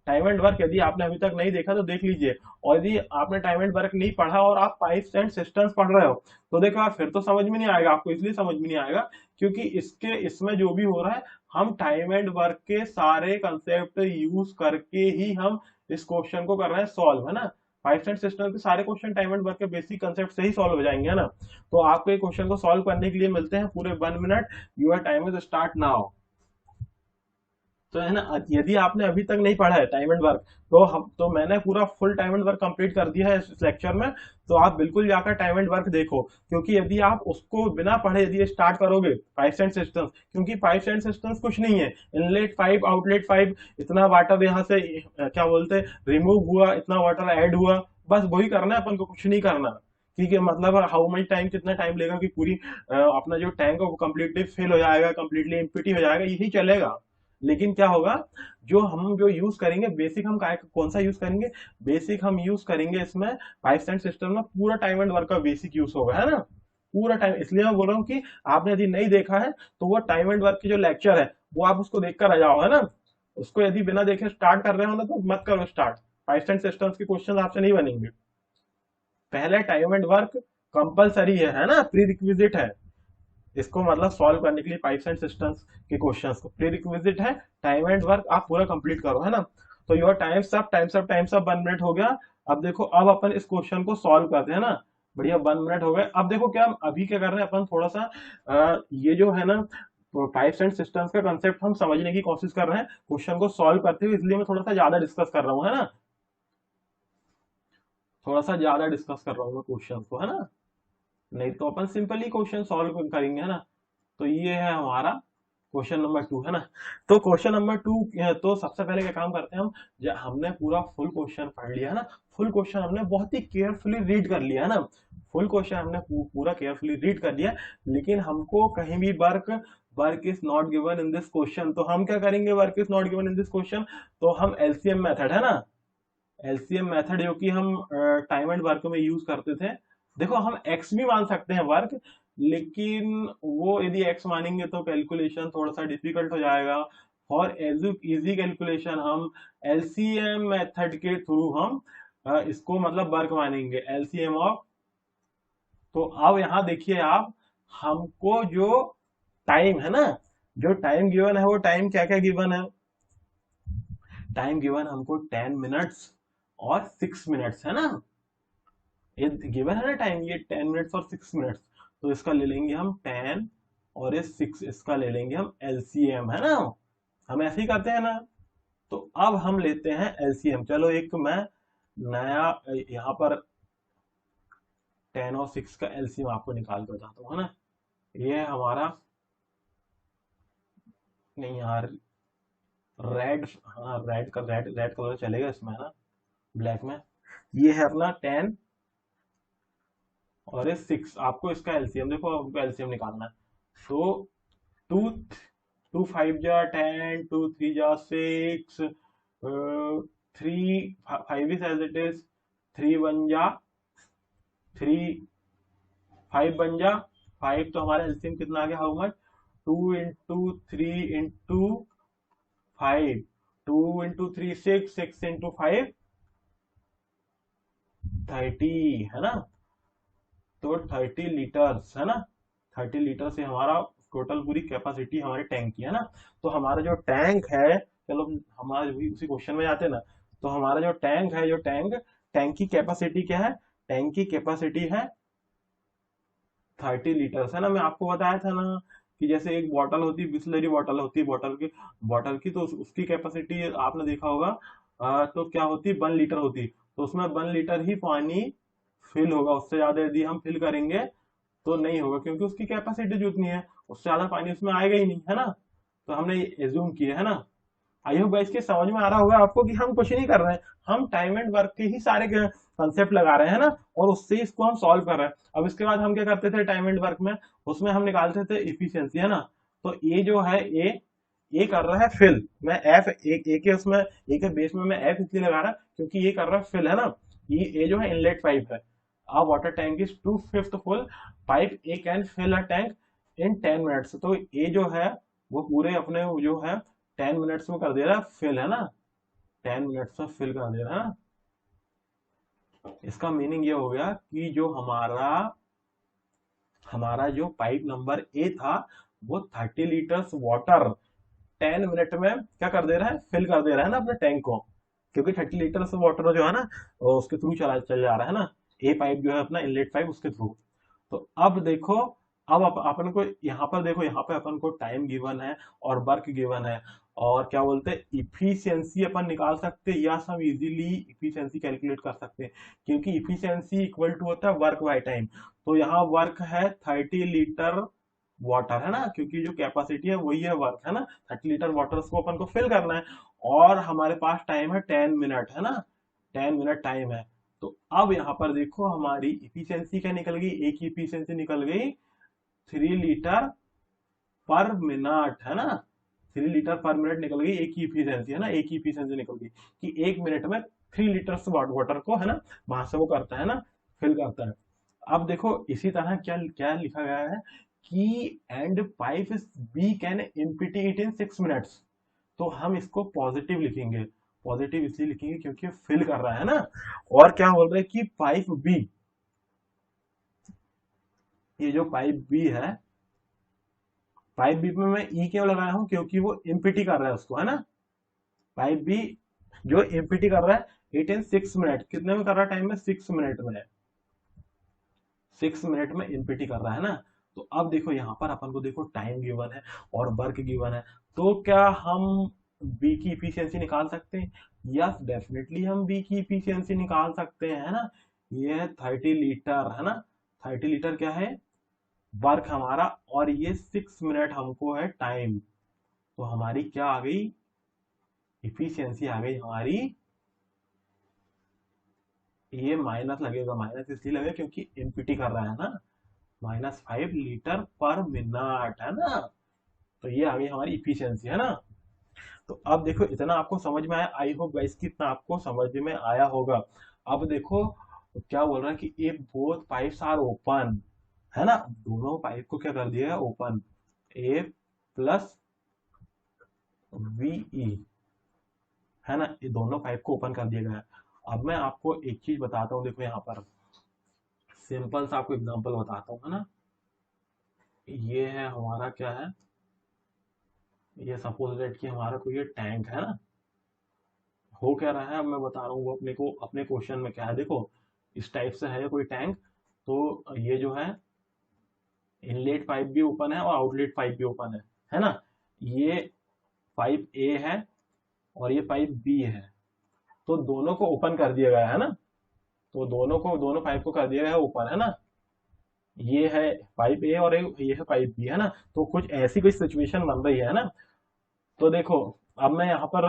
टाइम एंड वर्क यदि आपने अभी तक नहीं देखा तो देख लीजिए। और यदि आपने टाइम एंड वर्क नहीं पढ़ा और आप पाइप्स एंड सिस्टम्स पढ़ रहे हो, तो देखो आप फिर तो समझ में नहीं आएगा आपको, इसलिए समझ में नहीं आएगा क्योंकि इसमें जो भी हो रहा है, हम टाइम एंड वर्क के सारे कंसेप्ट यूज करके ही हम इस क्वेश्चन को कर रहे हैं सॉल्व, है ना। पाइप्स एंड सिस्टम के सारे क्वेश्चन टाइम एंड वर्क के बेसिक कंसेप्ट से ही सॉल्व हो जाएंगे, है ना। तो आपको ये क्वेश्चन को सॉल्व करने के लिए मिलते हैं पूरे 1 minute. Your time is start now. तो है ना, यदि आपने अभी तक नहीं पढ़ा है टाइम एंड वर्क, तो मैंने पूरा full time and work complete कर दिया है इस लेक्चर में। तो आप बिल्कुल जाकर टाइम एंड वर्क देखो, क्योंकि यदि आप उसको बिना पढ़े यदि स्टार्ट करोगे पाइप्स एंड सिस्टम्स, क्योंकि पाइप्स एंड सिस्टम्स कुछ नहीं है, इनलेट पाइप आउटलेट पाइप, इतना वाटर यहाँ से क्या बोलते रिमूव हुआ, इतना वाटर ऐड हुआ, बस वही करना है अपन को, कुछ नहीं करना। ठीक है, मतलब हाउ मच टाइम, कितना टाइम लेगा कि पूरी अपना जो टैंक है वो कम्प्लीटली फिल हो जाएगा, कम्प्लीटली एम्प्टी हो जाएगा, यही चलेगा। लेकिन क्या होगा, जो यूज करेंगे बेसिक, हम कौन सा यूज करेंगे, बेसिक हम यूज करेंगे इसमें पाइप्स एंड सिस्टम में, पूरा टाइम एंड वर्क का बेसिक यूज होगा, है ना, पूरा टाइम। इसलिए मैं बोल रहा हूँ कि आपने यदि नहीं देखा है तो वो टाइम एंड वर्क की जो लेक्चर है वो आप उसको देख कर आ जाओ, है ना। उसको यदि बिना देखे स्टार्ट कर रहे हो ना तो मत करो स्टार्ट, पाइप्स एंड सिस्टम्स के क्वेश्चन आपसे नहीं बनेंगे। पहले टाइम एंड वर्क कंपलसरी है ना, प्री रिक्विजिट है, इसको मतलब सॉल्व करने के लिए पाइप्स एंड सिस्टम्स के क्वेश्चंस को प्री रिक्विजिट है, टाइम एंड वर्क आप पूरा कंप्लीट करो, है ना। तो योर टाइम्स अप 1 मिनट हो गया। अब देखो, अब अपन इस क्वेश्चन को सॉल्व करते हैं ना, बढ़िया 1 मिनट हो गए। अब देखो क्या अभी क्या कर रहे हैं अपन, थोड़ा सा ये जो है ना पाइप्स एंड सिस्टम्स का कंसेप्ट हम समझने की कोशिश कर रहे हैं क्वेश्चन को सॉल्व करते हुए, इसलिए मैं थोड़ा सा ज्यादा डिस्कस कर रहा हूँ, है ना, थोड़ा सा ज्यादा डिस्कस कर रहा हूँ मैं क्वेश्चन को, है ना। नहीं तो अपन सिंपली क्वेश्चन सॉल्व करेंगे, है ना। तो ये है हमारा क्वेश्चन नंबर 2, है ना। तो क्वेश्चन नंबर 2, तो सबसे पहले क्या काम करते हैं हम, हमने पूरा फुल क्वेश्चन पढ़ लिया है ना, फुल क्वेश्चन हमने बहुत ही केयरफुली रीड कर लिया, है ना, फुल क्वेश्चन हमने पूरा केयरफुली रीड कर लिया। लेकिन हमको कहीं भी work work is not given in this question, तो हम क्या करेंगे, work is not given in this question, तो हम एलसीएम मेथड, है ना, एलसीएम मेथड जो कि हम टाइम एंड वर्क में यूज करते थे। देखो हम एक्स भी मान सकते हैं वर्क, लेकिन वो यदि एक्स मानेंगे तो कैलकुलेशन थोड़ा सा डिफिकल्ट हो जाएगा। फॉर इजी कैलकुलेशन हम एलसीएम मेथड के थ्रू हम इसको मतलब वर्क मानेंगे, एलसीएम ऑफ। तो अब यहाँ देखिए आप, हमको जो टाइम है ना, जो टाइम गिवन है वो टाइम क्या क्या गिवन है, टाइम गिवन हमको 10 मिनट्स और 6 मिनट्स, है ना, ये गिवन है ना टाइम, ये 10 मिनट्स और 6 मिनट्स। तो इसका ले लेंगे हम 10 और ये 6, इसका ले लेंगे हम एलसीएम, है ना, हम ऐसे ही करते हैं ना। तो अब हम लेते हैं एलसीएम, चलो एक मैं नया यहाँ पर 10 और 6 का एलसीएम आपको निकाल के बताता हूँ, है ना। ये है हमारा, नहीं यार, रेड, हाँ रेड का रेड रेड कलर चलेगा इसमें, है ना, ब्लैक में। ये है अपना 10 और ये 6, आपको इसका एलसीएम, देखो आपको एलसीएम निकालना है। तो टू टू फाइव जा 10, 2 3 जा 6, 3 5 इज एज इट इज, 3 1 जा 3, 5 बन जा 5, तो हमारा एलसीएम कितना आ गया, how much, 2 into 3 into 5, 2 into 3 6 into 5 30, है ना। तो 30 लीटर्स, है ना, 30 लीटर से हमारा टोटल पूरी कैपेसिटी हमारे टैंक की, है ना। तो हमारा जो टैंक है, चलो हमारा उसी क्वेश्चन में जाते हैं ना। तो हमारा जो टैंक है, जो टैंक टैंक की कैपेसिटी क्या है, टैंक की कैपेसिटी है 30 लीटर्स, है ना। मैं आपको बताया था ना कि जैसे एक बॉटल होती है, बिस्लरी बॉटल होती है, बॉटल की तो उसकी कैपेसिटी आपने देखा होगा, तो क्या होती है, 1 लीटर होती, तो उसमें 1 लीटर ही पानी फिल होगा, उससे ज्यादा यदि हम फिल करेंगे तो नहीं होगा, क्योंकि उसकी कैपेसिटी जो उतनी है, उससे ज्यादा पानी उसमें आएगा ही नहीं, है ना। तो हमने एज्यूम किया, है ना। आई होप गाइस के समझ में आ रहा होगा आपको कि हम कुछ नहीं कर रहे हैं, हम टाइम एंड वर्क के ही सारे कंसेप्ट लगा रहे हैं ना, और उससे इसको हम सॉल्व कर रहे हैं। अब इसके बाद हम क्या करते थे टाइम एंड वर्क में, उसमें हम निकालते थे इफिशियंसी, है ना। तो ये जो है ये कर रहा है फिल, मैं एफ ए के उसमें ए के बेस में मैं एफ इसलिए लगा रहा क्योंकि ये कर रहा है फिल, है ना। ये जो है इनलेट पाइप है, a water tank is 2/5 full, pipe A can fill a tank in 10 minutes. तो ये जो है वो पूरे अपने जो है 10 मिनट्स में कर दे रहा है फिल, है ना, 10 मिनट्स में फिल कर दे रहा है। इसका मीनिंग ये हो गया कि जो हमारा हमारा जो पाइप नंबर ए था वो 30 लीटर्स वाटर 10 मिनट में क्या कर दे रहा है, फिल कर दे रहा है ना अपने टैंक को, क्योंकि 30 लीटर्स वाटर जो है ना उसके थ्रू चल जा रहा है ना, ए पाइप जो है अपना इनलेट पाइप उसके थ्रू। तो अब देखो, अब अपन को यहाँ पर देखो, यहाँ पे अपन को टाइम गिवन है और वर्क गिवन है, और क्या बोलते हैं इफिशियंसी अपन निकाल सकते हैं, या हम इजीली इफिशियंसी कैलकुलेट कर सकते हैं, क्योंकि इफिशियंसी इक्वल टू होता है वर्क बाय टाइम। तो यहाँ वर्क है 30 लीटर वाटर, है ना, क्योंकि जो कैपेसिटी है वही है वर्क, है ना, 30 लीटर वाटर को अपन को फिल करना है, और हमारे पास टाइम है 10 मिनट, है ना, 10 मिनट टाइम है। तो अब यहाँ पर देखो हमारी इफिशियंसी क्या निकल गई, एक इफिशियंसी निकल गई 3 लीटर पर मिनट, है ना, 3 लीटर पर मिनट निकल गई, एक ही इफिशियंसी, है ना, एक ही इफिशियंसी निकल गई कि 1 मिनट में 3 लीटर वाटर को, है ना, वहां से वो करता है ना, फिल करता है। अब देखो इसी तरह क्या क्या लिखा गया है कि and pipe B can empty it in 6 minutes. तो हम इसको पॉजिटिव लिखेंगे, पॉजिटिव इसलिए लिखेंगे क्योंकि फिल कर रहा है ना। और क्या बोल रहे हैं कि पाइप बी, ये जो पाइप बी है, पाइप बी में मैं ई क्यों लगाया हूं, क्योंकि वो एम्प्टी कर रहा है उसको, है ना, पाइप बी जो एम्प्टी कर रहा है इट इन 6 मिनट, कितने में कर रहा है, टाइम में 6 मिनट में, 6 मिनट में एम्प्टी कर रहा है ना। तो अब देखो यहाँ पर अपन को देखो टाइम गिवन है और वर्क गिवन है, तो क्या हम बी की इफिशियंसी निकाल सकते हैं? यस, डेफिनेटली हम बी की इफिशियंसी निकाल सकते हैं, है ना। ये है 30 लीटर, है ना, 30 लीटर क्या है, वर्क हमारा, और ये 6 मिनट हमको है टाइम। तो हमारी क्या आ गई, इफिशियंसी आ गई हमारी, ये माइनस लगेगा, माइनस इसलिए लगेगा क्योंकि एमपीटी कर रहा है ना, -5 लीटर पर मिनट, है ना। तो ये आ गई हमारी इफिशियंसी, है ना। तो अब देखो इतना आपको समझ में आया, आई होप गाइस कि इतना आपको समझ में आया होगा। अब देखो क्या बोल रहा है कि A both pipes are open, है ना, दोनों पाइप को क्या कर दिया है, ओपन, ए प्लस वीई, है ना, ये दोनों पाइप को ओपन कर दिया गया है। अब मैं आपको एक चीज बताता हूँ, देखो यहाँ पर सिंपल सा आपको एग्जांपल बताता हूँ, है ना। ये है हमारा क्या है, ये सपोज दैट कि हमारा कोई ये टैंक है ना, हो क्या रहा है अब मैं बता रहा हूँ, वो अपने को अपने क्वेश्चन में क्या है, देखो इस टाइप से है कोई टैंक। तो ये जो है इनलेट पाइप भी ओपन है और आउटलेट पाइप भी ओपन है ना। ये पाइप ए है और ये पाइप बी है, तो दोनों को ओपन कर दिया गया है ना, तो दोनों पाइप को कर दिया गया है ओपन, है ना। ये है पाइप ए और ये है पाइप बी, है ना। तो कुछ ऐसी कोई सिचुएशन बन रही है ना। तो देखो अब मैं यहाँ पर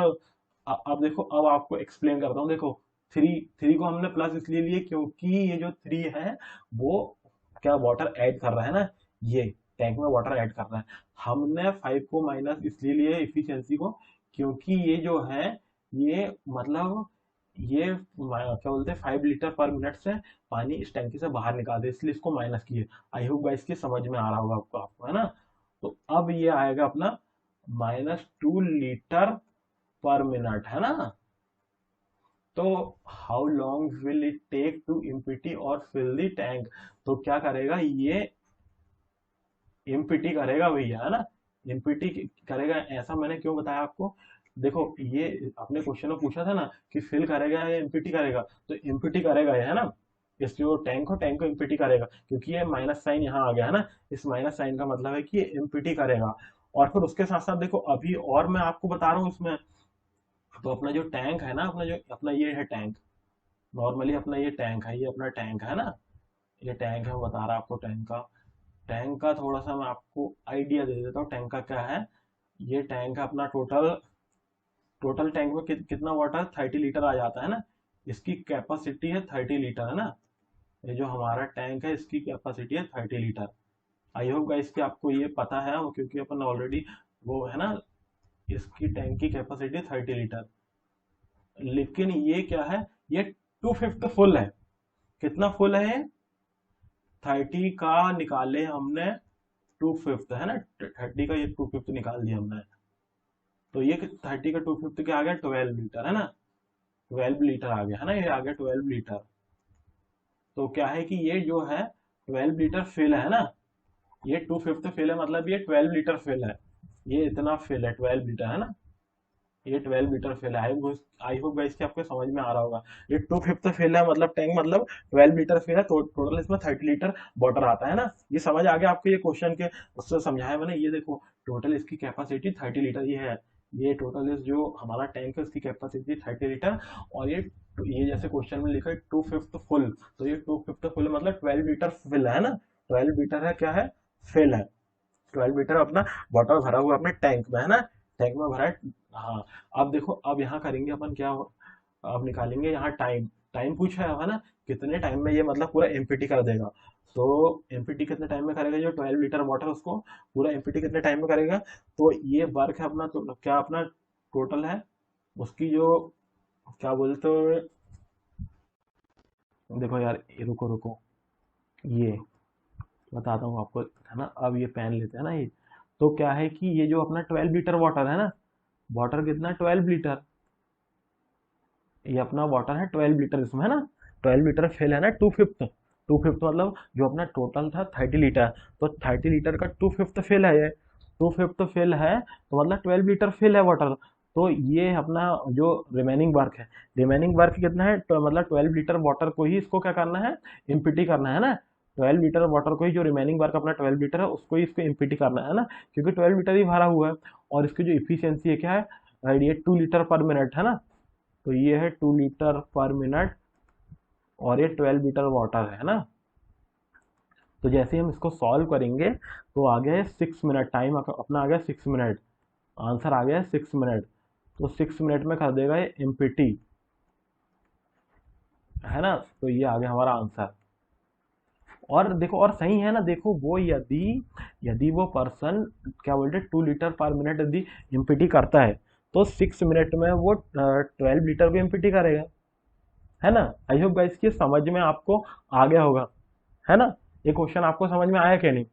अब देखो अब आपको एक्सप्लेन करता हूँ, देखो थ्री थ्री को हमने प्लस इसलिए लिए क्योंकि ये जो थ्री है वो क्या वाटर ऐड कर रहा है ना, ये टैंक में वाटर ऐड कर रहा है। हमने 5 को माइनस इसलिए लिए इफिशियंसी को, क्योंकि ये जो है ये मतलब ये क्या बोलते हैं 5 लीटर पर मिनट से पानी इस टैंकी से बाहर निकाल दे, इसलिए इसको माइनस किए। आई होप गाइस की समझ में आ रहा होगा आपको, है ना। तो अब ये आएगा अपना -2 लीटर पर मिनट, है ना। तो how long will it take to empty और फिल द टैंक, तो क्या करेगा ये, एमपीटी करेगा भैया, है ना, एमपीटी करेगा। ऐसा मैंने क्यों बताया आपको, देखो ये अपने क्वेश्चन में पूछा था ना कि फिल करेगा या एमपीटी करेगा, तो एमपीटी करेगा ये, है ना। इस जो टैंक को एमपीटी करेगा, क्योंकि ये माइनस साइन यहाँ आ गया है ना, इस माइनस साइन का मतलब है कि ये एमपीटी करेगा। और फिर उसके साथ साथ देखो अभी और मैं आपको बता रहा हूँ इसमें, तो अपना जो टैंक है ना, अपना जो अपना ये है टैंक, नॉर्मली अपना ये टैंक है, ये अपना टैंक है ना, ये टैंक है, मैं बता रहा आपको टैंक का थोड़ा सा मैं आपको आइडिया दे देता हूँ टैंक का क्या है। ये टैंक है अपना, टोटल टोटल टैंक में कितना वाटर 30 लीटर आ जाता है ना, इसकी कैपेसिटी है 30 लीटर, है ना। ये जो हमारा टैंक है इसकी कैपेसिटी है 30 लीटर। आई होप गाइस कि आपको ये पता है, वो क्योंकि अपन ऑलरेडी वो है ना, इसकी टैंक की कैपेसिटी 30 लीटर। लेकिन ये क्या है, ये 2/5 फुल है, कितना फुल है, 30 का निकाले हमने 2/5, है ना, 30 का ये 2/5 निकाल दिया हमने। तो ये 30 का 2/5 क्या आ गया, 12 लीटर, है ना, 12 लीटर आ गया, है ना, ये आ गया 12 लीटर। तो क्या है कि ये जो है 12 लीटर फिल है ना, ये 2/5 फिल है, मतलब ये 12 लीटर फिल है, ये इतना फिल है 12 लीटर, है ना, ये 12 लीटर फिल है। आई होप गाइस कि आपको समझ में आ रहा होगा। ये 2/5 फिल है, मतलब टैंक मतलब 12 लीटर फिल है, तो टोटल इसमें 30 लीटर वाटर आता है ना। ये समझ आ गया आपको ये क्वेश्चन के उससे समझाया मैंने। ये देखो टोटल इसकी कैपेसिटी 30 लीटर ये है। ये टोटल इस जो हमारा टैंक है उसकी कैपेसिटी 30 लीटर। और ये जैसे क्वेश्चन में लिखा है 2/5 फुल, तो ये 2/5 फुल मतलब 12 लीटर फिल है ना। 12 लीटर है, क्या है, फिल है। 12 लीटर अपना वाटर भरा हुआ अपने टैंक में है ना, टैंक में भरा है। हाँ, अब देखो अब यहाँ करेंगे अपन क्या, अब निकालेंगे यहाँ टाइम। टाइम पूछा है ना, कितने टाइम में ये मतलब पूरा एम्प्टी कर देगा। तो एम्प्टी कितने टाइम में करेगा, जो 12 लीटर वाटर उसको पूरा एम्प्टी कितने टाइम में करेगा। तो ये वर्क है अपना, तो क्या अपना टोटल है उसकी जो, क्या बोलते हो, देखो यार ये रुको रुको, ये बताता हूँ आपको है ना। अब ये पेन लेते हैं ना ये, तो क्या है कि ये जो अपना 12 लीटर वाटर है ना, वाटर कितना 12 लीटर, ये अपना वाटर है 12 लीटर इसमें है ना। 12 लीटर फिल है ना 2/5। 2/5 मतलब जो अपना टोटल था 30 लीटर, तो 30 लीटर का 2/5 फिल है ये। 2/5 फिल है तो मतलब 12 लीटर फिल है वाटर। तो ये अपना जो रिमेनिंग वर्क है, रिमेनिंग वर्क कितना है, तो मतलब 12 लीटर वाटर को ही इसको क्या करना है, इम्पिटी करना है ना। 12 लीटर वाटर को ही, जो रिमेनिंग वर्क अपना 12 लीटर है उसको ही इसको इम्पिटी करना है ना, क्योंकि 12 लीटर ही भरा हुआ है। और इसकी जो इफिशियंसी है क्या है, ये 2 लीटर पर मिनट है ना। तो ये है 2 लीटर पर मिनट, और ये 12 लीटर वाटर है ना। तो जैसे ही हम इसको सॉल्व करेंगे तो आ गया है 6 मिनट, टाइम अपना आ गया 6 मिनट, आंसर आ गया है 6 मिनट। तो 6 मिनट में कर देगा ये एमपीटी है ना। तो ये आ गया हमारा आंसर। और देखो और सही है ना, देखो वो यदि यदि वो पर्सन क्या बोलते 2 लीटर पर मिनट यदि एमपीटी करता है, तो 6 मिनट में वो 12 लीटर भी एमपीटी करेगा, है ना। आई होप गाइस कि समझ में आपको आ गया होगा, है ना। ये क्वेश्चन आपको समझ में आया क्या नहीं।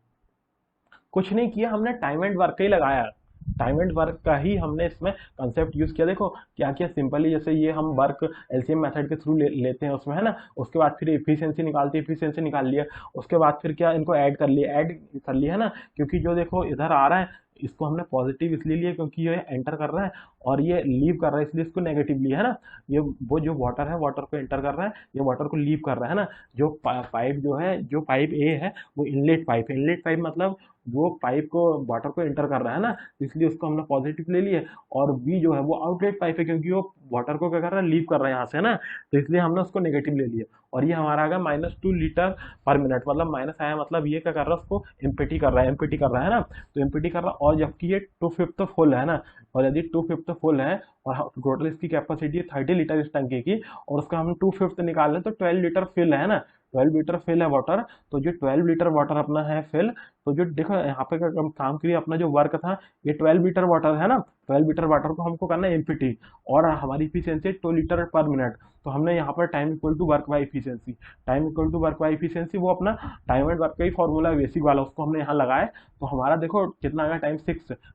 कुछ नहीं किया हमने, टाइम एंड वर्क का ही लगाया, टाइम एंड वर्क का ही हमने इसमें कंसेप्ट यूज किया। देखो क्या किया सिंपली, जैसे ये हम वर्क एलसीएम मेथड के थ्रू लेते हैं उसमें है ना। उसके बाद फिर एफिशिएंसी निकालते, एफिशिएंसी निकाल लिया। उसके बाद फिर क्या इनको ऐड कर लिया है ना, क्योंकि जो देखो इधर आ रहा है इसको हमने पॉजिटिव इसलिए लिया क्योंकि ये एंटर कर रहा है, और ये लीव कर रहा है इसलिए इसको नेगेटिव लिया है ना। ये वो जो वाटर है वाटर को एंटर कर रहा है, ये वाटर को लीव कर रहा है ना। जो पाइप जो है, जो पाइप ए है वो इनलेट पाइप है। इनलेट पाइप मतलब वो पाइप को वाटर को एंटर कर रहा है ना, तो इसलिए उसको हमने पॉजिटिव ले लिया। और बी जो है वो आउटलेट पाइप है, क्योंकि वो वाटर को क्या कर रहा है, लीव कर रहा है यहाँ से ना, तो इसलिए हमने उसको नेगेटिव ले लिया। और ये हमारा आ गया -2 लीटर पर मिनट, मतलब माइनस आया मतलब ये क्या कर रहा है, उसको एम्पिटी कर रहा है, एम्पिटी कर रहा है ना। तो एम्पिटी कर रहा है, और जबकि ये 2/5 फुल है ना, और यदि 2/5 फुल है और टोटल इसकी कैपेसिटी है 30 लीटर इस टंकी की, और उसका हम 2/5 निकाल लें तो 12 लीटर फिल है ना। 12 लीटर फिल है वाटर, तो जो 12 लीटर वाटर अपना है फिल, तो जो देखो यहाँ पे काम करिए, अपना जो वर्क था ये 12 लीटर वाटर है ना। 12 लीटर वाटर को हमको करना है एमपीटी, और हमारी इफिशियंसी 2 लीटर पर मिनट। तो हमने यहाँ पर time equal to work by efficiency, time equal to work by efficiency, वो अपना टाइम एंड वर्क का ही फॉर्मूला है बेसिक वाला, उसको हमने यहाँ लगाया। तो हमारा देखो कितना आ गया टाइम,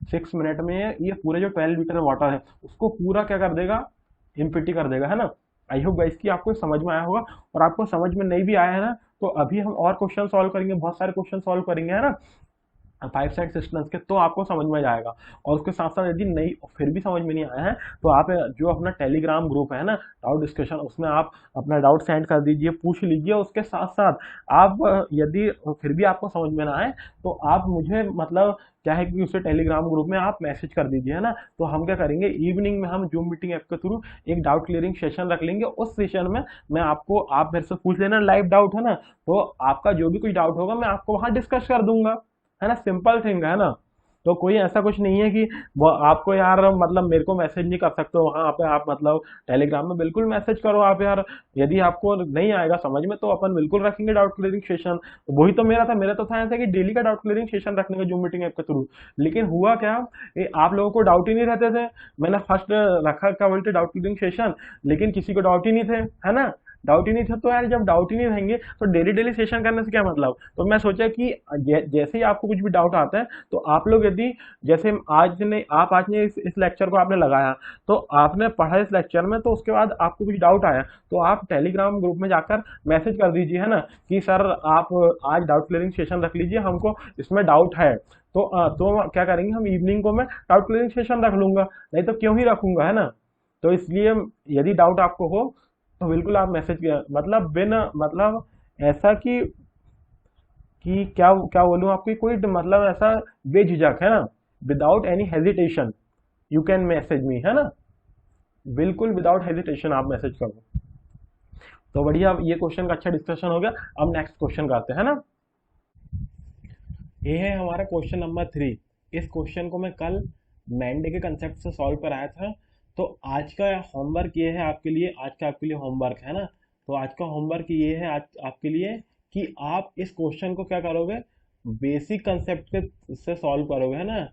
6 मिनट में ये पूरे जो 12 लीटर वाटर है उसको पूरा क्या कर देगा, एमपीटी कर देगा, है ना। आई होप गाइस कि आपको समझ में आया होगा। और आपको समझ में नहीं भी आया है ना, तो अभी हम और क्वेश्चन सॉल्व करेंगे, बहुत सारे क्वेश्चन सॉल्व करेंगे है ना, 5 साइड सिस्टम्स के, तो आपको समझ में जाएगा। और उसके साथ साथ यदि नहीं फिर भी समझ में नहीं आया है, तो आप जो अपना टेलीग्राम ग्रुप है ना डाउट डिस्कशन, उसमें आप अपना डाउट सेंड कर दीजिए, पूछ लीजिए। उसके साथ साथ आप यदि फिर भी आपको समझ में ना आए, तो आप मुझे मतलब क्या है कि उसे टेलीग्राम ग्रुप में आप मैसेज कर दीजिए, है ना। तो हम क्या करेंगे, इवनिंग में हम जूम मीटिंग ऐप के थ्रू एक डाउट क्लियरिंग सेशन रख लेंगे। उस सेशन में मैं आपको, आप मेरे से पूछ लेना लाइव डाउट, है ना। तो आपका जो भी कुछ डाउट होगा मैं आपको वहां डिस्कस कर दूंगा, है ना। सिंपल थिंग है ना। तो कोई ऐसा कुछ नहीं है कि वो आपको यार मतलब मेरे को मैसेज नहीं कर सकते हो, वहाँ पे आप मतलब टेलीग्राम में बिल्कुल मैसेज करो आप यार। यदि आपको नहीं आएगा समझ में तो अपन बिल्कुल रखेंगे डाउट क्लियरिंग सेशन। वही तो मेरा तो था ऐसा कि डेली का डाउट क्लियरिंग सेशन रखने का जूम मीटिंग ऐप के थ्रू। लेकिन हुआ क्या, आप लोगों को डाउट ही नहीं रहते थे। मैंने फर्स्ट रखा क्या बोलते डाउट क्लियरिंग सेशन, लेकिन किसी को डाउट ही नहीं थे, है ना। डाउट ही नहीं था। तो यार जब डाउट ही नहीं रहेंगे तो डेली डेली सेशन करने से क्या मतलब। तो मैं सोचा कि जैसे ही आपको कुछ भी डाउट आता है तो आप लोग यदि जैसे आज ने इस लेक्चर को आपने लगाया, तो आपने पढ़ा इस लेक्चर में, तो उसके बाद आपको कुछ डाउट आया तो आप टेलीग्राम ग्रुप में जाकर मैसेज कर दीजिए, है ना, कि सर आप आज डाउट क्लियरिंग सेशन रख लीजिए, हमको इसमें डाउट है। तो क्या करेंगे हम, इवनिंग को मैं डाउट क्लियरिंग सेशन रख लूंगा, नहीं तो क्यों ही रखूंगा, है ना। तो इसलिए यदि डाउट आपको हो तो बिल्कुल आप मैसेज किया, मतलब बिना मतलब ऐसा कि क्या क्या बोलूँ आपकी, कोई मतलब ऐसा बेझिझक, है ना, without any hesitation you can message me, है ना, बिल्कुल विदाउट हेजिटेशन आप मैसेज करो। तो बढ़िया, अब ये क्वेश्चन का अच्छा डिस्कशन हो गया। अब नेक्स्ट क्वेश्चन का आते हैं, है ना। ये है हमारा क्वेश्चन नंबर 3। इस क्वेश्चन को मैं कल मैंडे के कंसेप्ट से सॉल्व कराया था। तो आज का होमवर्क ये है आपके लिए, आज का आपके लिए होमवर्क है ना। तो आज का होमवर्क ये है आज आपके लिए कि आप इस क्वेश्चन को क्या करोगे, बेसिक कंसेप्ट से सॉल्व करोगे, है ना।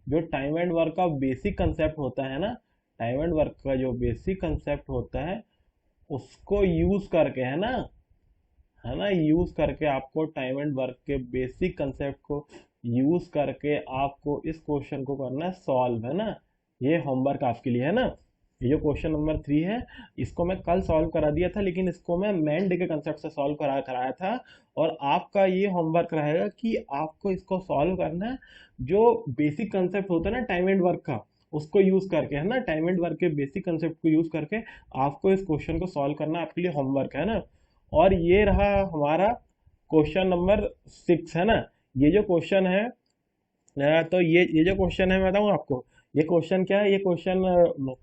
जो टाइम एंड वर्क का बेसिक कंसेप्ट होता है ना, टाइम एंड वर्क का जो बेसिक कंसेप्ट होता है उसको यूज करके, है ना, यूज करके आपको टाइम एंड वर्क के बेसिक कंसेप्ट को यूज करके आपको इस क्वेश्चन को करना है सॉल्व, है ना। ये होमवर्क आपके लिए, है ना। ये जो क्वेश्चन नंबर 3 है, इसको मैं कल सॉल्व करा दिया था, लेकिन इसको मैं मेन डे के कंसेप्ट से सॉल्व कराया था। और आपका ये होमवर्क रहेगा कि आपको इसको सॉल्व करना है, जो बेसिक कंसेप्ट होता है ना टाइम एंड वर्क का, उसको यूज करके, है ना, टाइम एंड वर्क के बेसिक कंसेप्ट को यूज करके आपको इस क्वेश्चन को सॉल्व करना आपके लिए होमवर्क है ना। और ये रहा हमारा क्वेश्चन नंबर 6, है ना। ये जो क्वेश्चन है, तो ये जो क्वेश्चन है मैं बताऊँ आपको, ये क्वेश्चन क्या है, ये क्वेश्चन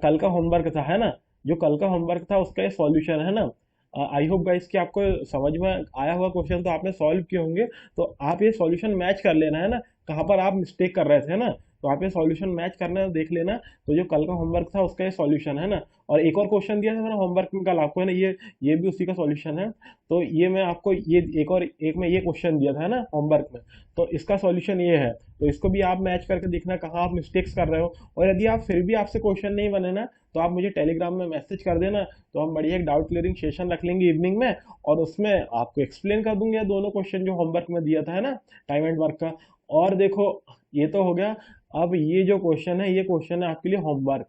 कल का होमवर्क था, है ना। जो कल का होमवर्क था उसका ये सॉल्यूशन है ना। आई होप गाइस कि आपको समझ में आया हुआ क्वेश्चन तो आपने सॉल्व किए होंगे। तो आप ये सॉल्यूशन मैच कर लेना, है ना, कहाँ पर आप मिस्टेक कर रहे थे, है ना। तो आप ये सॉल्यूशन मैच करना देख लेना। तो जो कल का होमवर्क था उसका ये सॉल्यूशन है ना। और एक और क्वेश्चन दिया था मैंने होमवर्क में कल आपको, है ना, ये भी उसी का सॉल्यूशन है। तो ये मैं आपको ये एक में ये क्वेश्चन दिया था, है ना, होमवर्क में। तो इसका सॉल्यूशन ये है। तो इसको भी आप मैच करके देखना कहाँ आप मिस्टेक्स कर रहे हो। और यदि आप फिर भी आपसे क्वेश्चन नहीं बने ना, तो आप मुझे टेलीग्राम में मैसेज कर देना। तो हम बढ़िया एक डाउट क्लियरिंग सेशन रख लेंगे इवनिंग में, और उसमें आपको एक्सप्लेन कर दूंगे दोनों क्वेश्चन जो होमवर्क में दिया था, है ना, टाइम एंड वर्क का। और देखो, ये तो हो गया। अब ये जो क्वेश्चन है, ये क्वेश्चन है आपके लिए होमवर्क।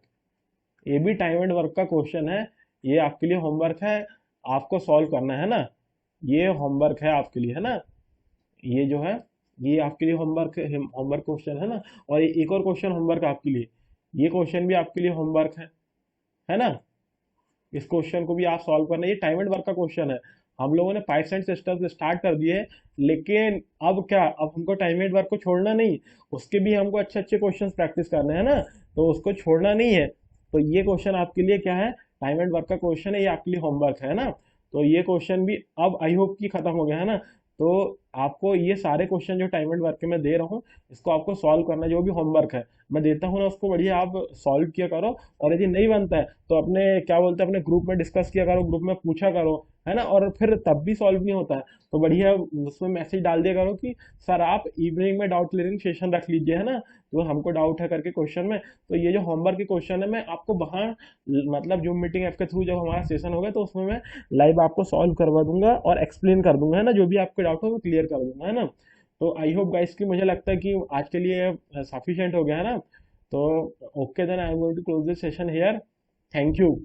ये भी टाइम एंड वर्क का क्वेश्चन है, ये आपके लिए होमवर्क है, आपको सॉल्व करना है ना। ये होमवर्क है आपके लिए, है ना। ये जो है, ये आपके लिए होमवर्क क्वेश्चन है ना। और एक और क्वेश्चन होमवर्क आपके लिए, ये क्वेश्चन भी आपके लिए होमवर्क है ना। इस क्वेश्चन को भी आप सॉल्व करना, ये टाइम एंड वर्क का क्वेश्चन है। हम लोगों ने पाइप्स एंड सिस्टम्स स्टार्ट कर दिए, लेकिन अब क्या, अब हमको टाइम एंड वर्क को छोड़ना नहीं, उसके भी हमको अच्छे अच्छे क्वेश्चंस प्रैक्टिस करने हैं ना। तो उसको छोड़ना नहीं है। तो ये क्वेश्चन आपके लिए क्या है, टाइम एंड वर्क का क्वेश्चन है, ये आपके लिए होमवर्क है ना। तो ये क्वेश्चन भी अब आई होप कि खत्म हो गया, है ना। तो आपको ये सारे क्वेश्चन जो टाइम एंड वर्क के मैं दे रहा हूँ, इसको आपको सॉल्व करना, जो भी होमवर्क है मैं देता हूँ ना, उसको बढ़िया आप सॉल्व किया करो। और यदि नहीं बनता है तो अपने क्या बोलते हैं, अपने ग्रुप में डिस्कस किया करो, ग्रुप में पूछा करो, है ना। और फिर तब भी सॉल्व नहीं होता है तो बढ़िया उसमें मैसेज डाल दिया करो कि सर आप इवनिंग में डाउट क्लियरिंग सेशन रख लीजिए, है ना, तो हमको डाउट है करके क्वेश्चन में। तो ये जो होमवर्क के क्वेश्चन है, मैं आपको वहाँ मतलब जूम मीटिंग ऐप के थ्रू जब हमारा सेशन होगा तो उसमें मैं लाइव आपको सॉल्व करवा दूंगा और एक्सप्लेन कर दूंगा, है ना, जो भी आपके डाउट हो वो क्लियर कर दूंगा, है ना। तो आई होप गाइस कि मुझे लगता है कि आज के लिए सफिशिएंट हो गया, है ना। तो okay then I am going to close this session here. Thank you.